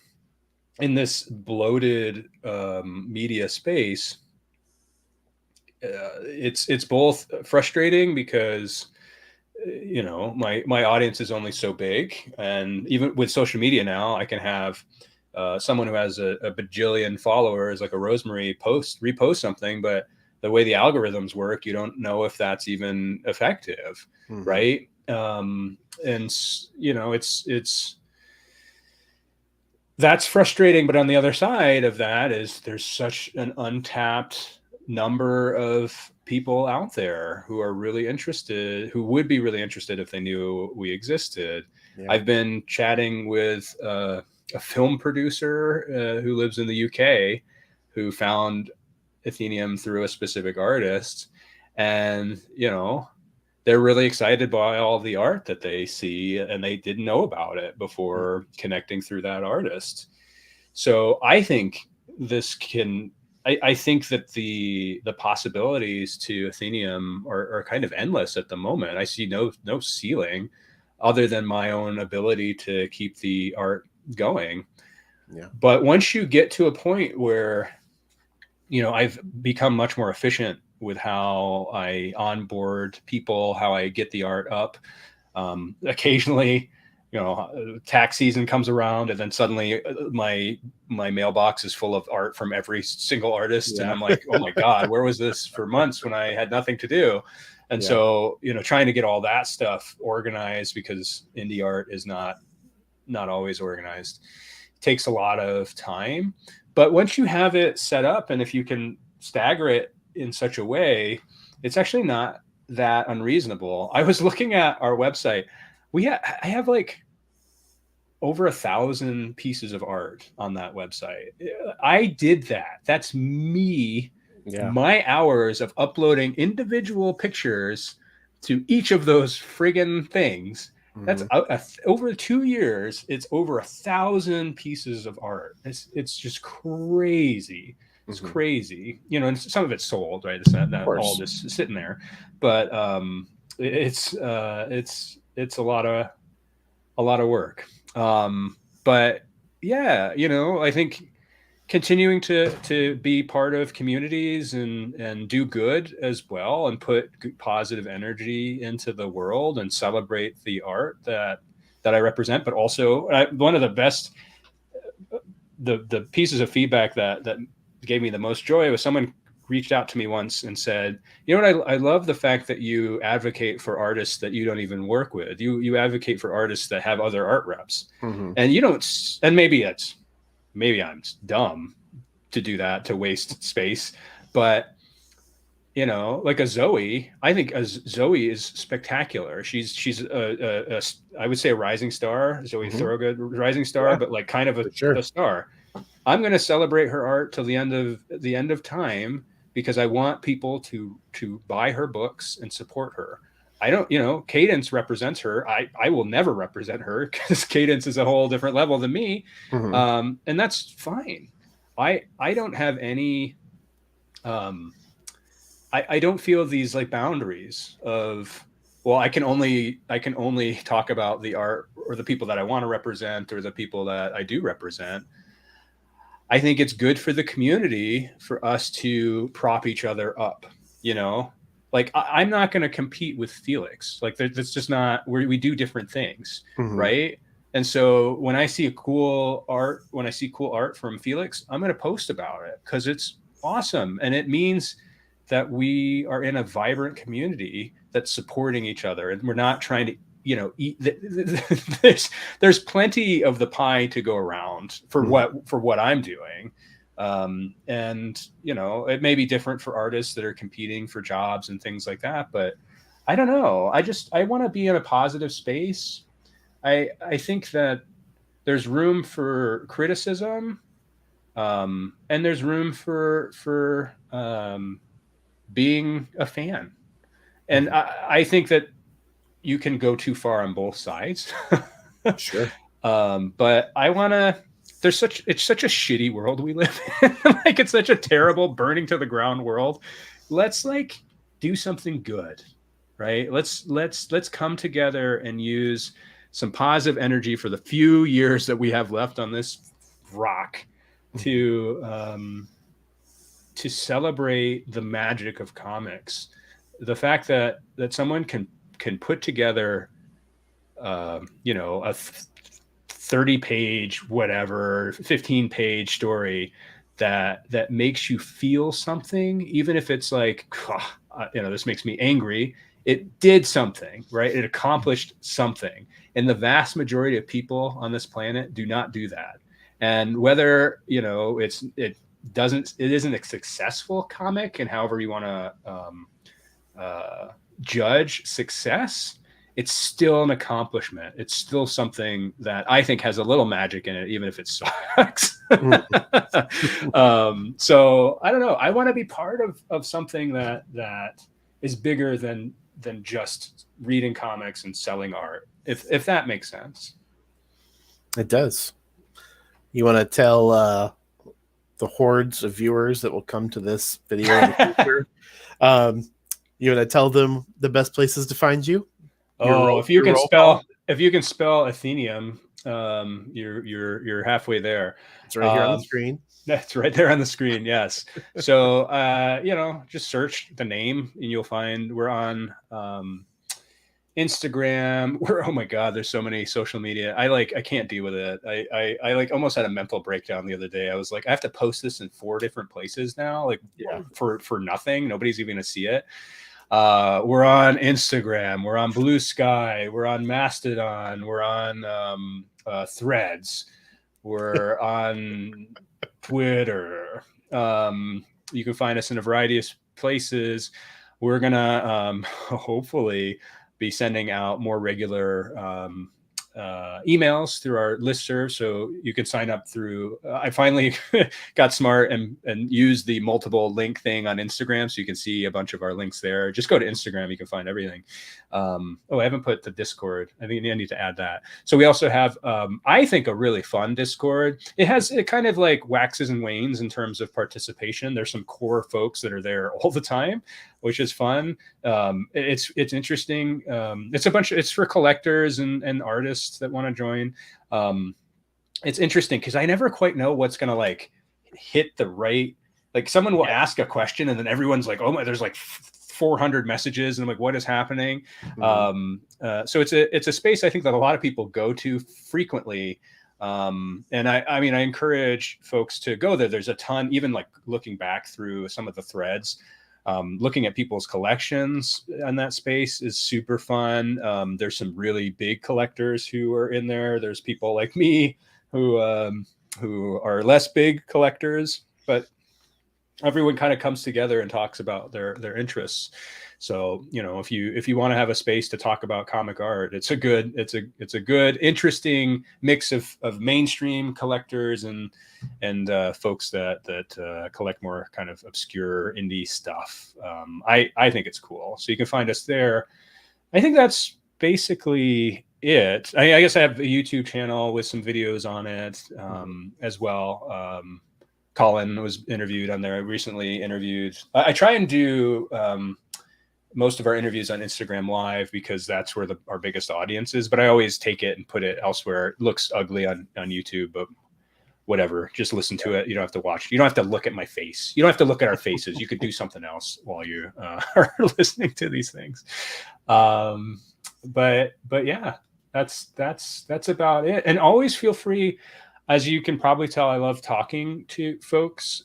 in this bloated media space. It's both frustrating because my audience is only so big, and even with social media now, I can have someone who has a bajillion followers, like a Rosemary, repost something, but the way the algorithms work, you don't know if that's even effective, Mm-hmm. right? And it's that's frustrating. But on the other side of that is there's such an untapped number of people out there who are really interested, who would be really interested if they knew we existed. Yeah. I've been chatting with a film producer who lives in the UK, who found Athenaeum through a specific artist. And, they're really excited by all the art that they see, and they didn't know about it before connecting through that artist. So I think this can, I think that the possibilities to Athenaeum are kind of endless at the moment. I see no ceiling other than my own ability to keep the art going. Yeah. But once you get to a point where, I've become much more efficient with how I onboard people, how I get the art up. Occasionally, tax season comes around, and then suddenly my mailbox is full of art from every single artist, and I'm like, oh my god, where was this for months when I had nothing to do? And so, trying to get all that stuff organized, because indie art is not always organized, takes a lot of time. But once you have it set up, and if you can stagger it in such a way, it's actually not that unreasonable. I was looking at our website. I have like over 1,000 pieces of art on that website. I did that. That's me. Yeah. My hours of uploading individual pictures to each of those friggin' things. That's over 2 years. It's over 1,000 pieces of art. It's just crazy. It's crazy. And some of it's sold, right? It's not all just sitting there, but it's a lot of work. But yeah, I think continuing to be part of communities and do good as well, and put positive energy into the world and celebrate the art that I represent. But also, one of the best, the pieces of feedback that gave me the most joy was someone reached out to me once and said, I love the fact that you advocate for artists that you don't even work with. You advocate for artists that have other art reps, and you don't. And maybe I'm dumb to do that, to waste space, but like a Zoe, I think Zoe is spectacular. She's a I would say a rising star, Zoe Thorogood, rising star, but like kind of a star. I'm going to celebrate her art till the end of time, because I want people to buy her books and support her. I don't, Cadence represents her. I will never represent her because Cadence is a whole different level than me. Mm-hmm. And that's fine. I don't have any, I don't feel these like boundaries of, well, I can only talk about the art or the people that I want to represent or the people that I do represent. I think it's good for the community for us to prop each other up, like I'm not going to compete with Felix. Like that's just not where we do different things. Mm-hmm. Right. And so when I see cool art from Felix, I'm going to post about it because it's awesome. And it means that we are in a vibrant community that's supporting each other, and we're not trying to eat there's plenty of the pie to go around for what I'm doing. And it may be different for artists that are competing for jobs and things like that, but I don't know. I want to be in a positive space. I think that there's room for criticism, and there's room for being a fan. And I think that you can go too far on both sides. Sure. But I want to, it's such a shitty world we live in. Like it's such a terrible burning to the ground world. Let's like do something good, right? Let's come together and use some positive energy for the few years that we have left on this rock to celebrate the magic of comics. The fact that someone can put together, a 30-page, whatever, 15-page story that makes you feel something, even if it's like, this makes me angry. It did something, right? It accomplished something. And the vast majority of people on this planet do not do that. And whether, it isn't a successful comic, and however you want to judge success, it's still an accomplishment. It's still something that I think has a little magic in it, even if it sucks. So I don't know. I want to be part of something that is bigger than just reading comics and selling art, if that makes sense. It does. You want to tell the hordes of viewers that will come to this video in the future, you want to tell them the best places to find you? If you can spell Athenaeum, you're halfway there. It's right here on the screen. That's right there on the screen. Yes. So, just search the name and you'll find we're on Instagram. Oh my God, there's so many social media. I can't deal with it. I like almost had a mental breakdown the other day. I was like, I have to post this in 4 different places now, for nothing. Nobody's even gonna see it. We're on Instagram, we're on Blue Sky, we're on Mastodon, we're on Threads, we're on Twitter. You can find us in a variety of places. We're gonna hopefully be sending out more regular emails through our listserv, so you can sign up through. I finally got smart and used the multiple link thing on Instagram, so you can see a bunch of our links there. Just go to Instagram, you can find everything. I haven't put the Discord. I think I need to add that. So we also have, I think, a really fun Discord. It kind of like waxes and wanes in terms of participation. There's some core folks that are there all the time, which is fun. It's interesting. It's for collectors and artists that want to join. It's interesting because I never quite know what's going to like hit the right, like someone will ask a question and then everyone's like, oh my, there's like 400 messages. And I'm like, what is happening? Mm-hmm. So it's a space I think that a lot of people go to frequently. And I mean, I encourage folks to go there. There's a ton, even like looking back through some of the threads, looking at people's collections in that space is super fun. There's some really big collectors who are in there. There's people like me who are less big collectors, but everyone kind of comes together and talks about their interests. So, if you want to have a space to talk about comic art, it's a good, interesting mix of mainstream collectors and folks that collect more kind of obscure indie stuff. I think it's cool. So you can find us there. I think that's basically it. I guess I have a YouTube channel with some videos on it as well. Colin was interviewed on there. I recently interviewed. I try and do most of our interviews on Instagram Live because that's where our biggest audience is. But I always take it and put it elsewhere. It looks ugly on YouTube, but whatever. Just listen to it. You don't have to watch. You don't have to look at my face. You don't have to look at our faces. You could do something else while you are listening to these things. But yeah, that's about it. And always feel free. As you can probably tell, I love talking to folks.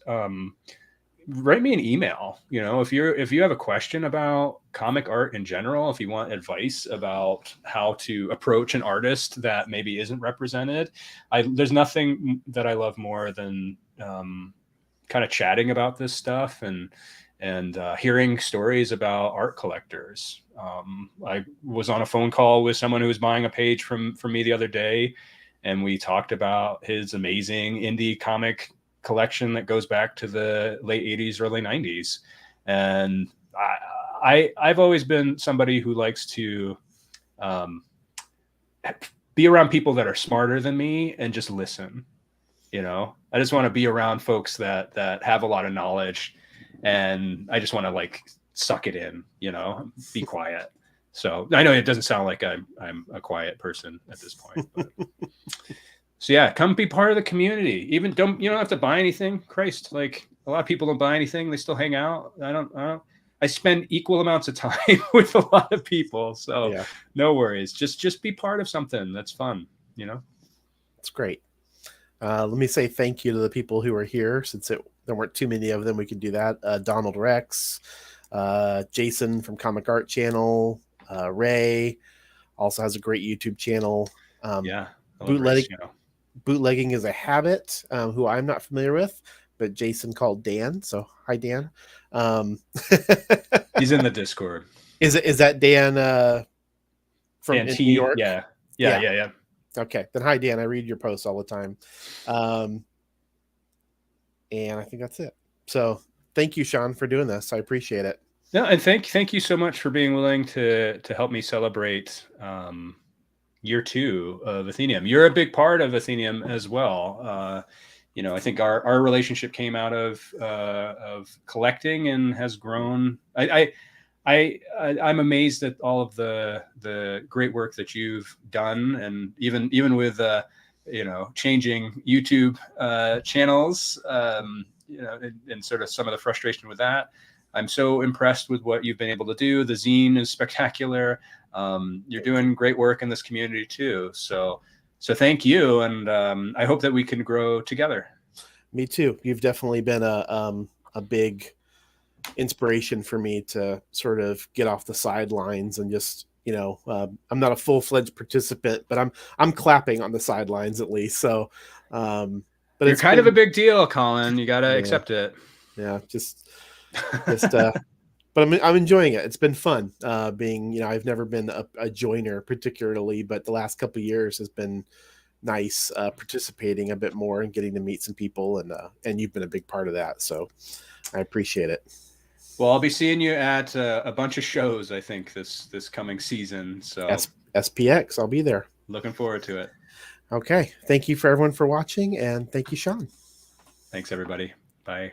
Write me an email. You know, if you have a question about comic art in general, if you want advice about how to approach an artist that maybe isn't represented, there's nothing that I love more than kind of chatting about this stuff and hearing stories about art collectors. I was on a phone call with someone who was buying a page from me the other day, and we talked about his amazing indie comic collection that goes back to the late 80s, early 90s. And I've always been somebody who likes to be around people that are smarter than me and just listen. You know, I just want to be around folks that have a lot of knowledge, and I just want to like suck it in, you know, be quiet. So I know it doesn't sound like I'm a quiet person at this point, but so yeah, come be part of the community. Even you don't have to buy anything. Christ, like a lot of people don't buy anything. They still hang out. I spend equal amounts of time with a lot of people. So yeah. No worries. Just be part of something that's fun, you know? That's great. Let me say thank you to the people who are here. Since there weren't too many of them, we could do that. Donald Rex, Jason from Comic Art Channel, Ray also has a great YouTube channel. Yeah. Bootlegging is a Habit, who I'm not familiar with, but Jason called Dan. So hi, Dan. He's in the Discord. Is that Dan from New York? Yeah. Okay, then hi, Dan. I read your posts all the time. And I think that's it. So thank you, Sean, for doing this. I appreciate it. Yeah, and thank you so much for being willing to help me celebrate year 2 of Athenaeum. You're a big part of Athenaeum as well. You know, I think our relationship came out of collecting and has grown. I'm amazed at all of the great work that you've done, and even with you know, changing YouTube channels, you know, and sort of some of the frustration with that. I'm so impressed with what you've been able to do. The zine is spectacular. You're doing great work in this community too. So thank you. And I hope that we can grow together. Me too. You've definitely been a big inspiration for me to sort of get off the sidelines and just, you know, I'm not a full-fledged participant, but I'm clapping on the sidelines at least. So, but you're kind of a big deal, Colin. You got to accept it. Yeah. But I'm enjoying it. It's been fun being, you know, I've never been a joiner particularly, but the last couple of years has been nice participating a bit more and getting to meet some people, and you've been a big part of that. So I appreciate it. Well, I'll be seeing you at a bunch of shows, I think, this coming season. So SPX, I'll be there. Looking forward to it. Okay. Thank you for everyone for watching, and thank you, Sean. Thanks, everybody. Bye.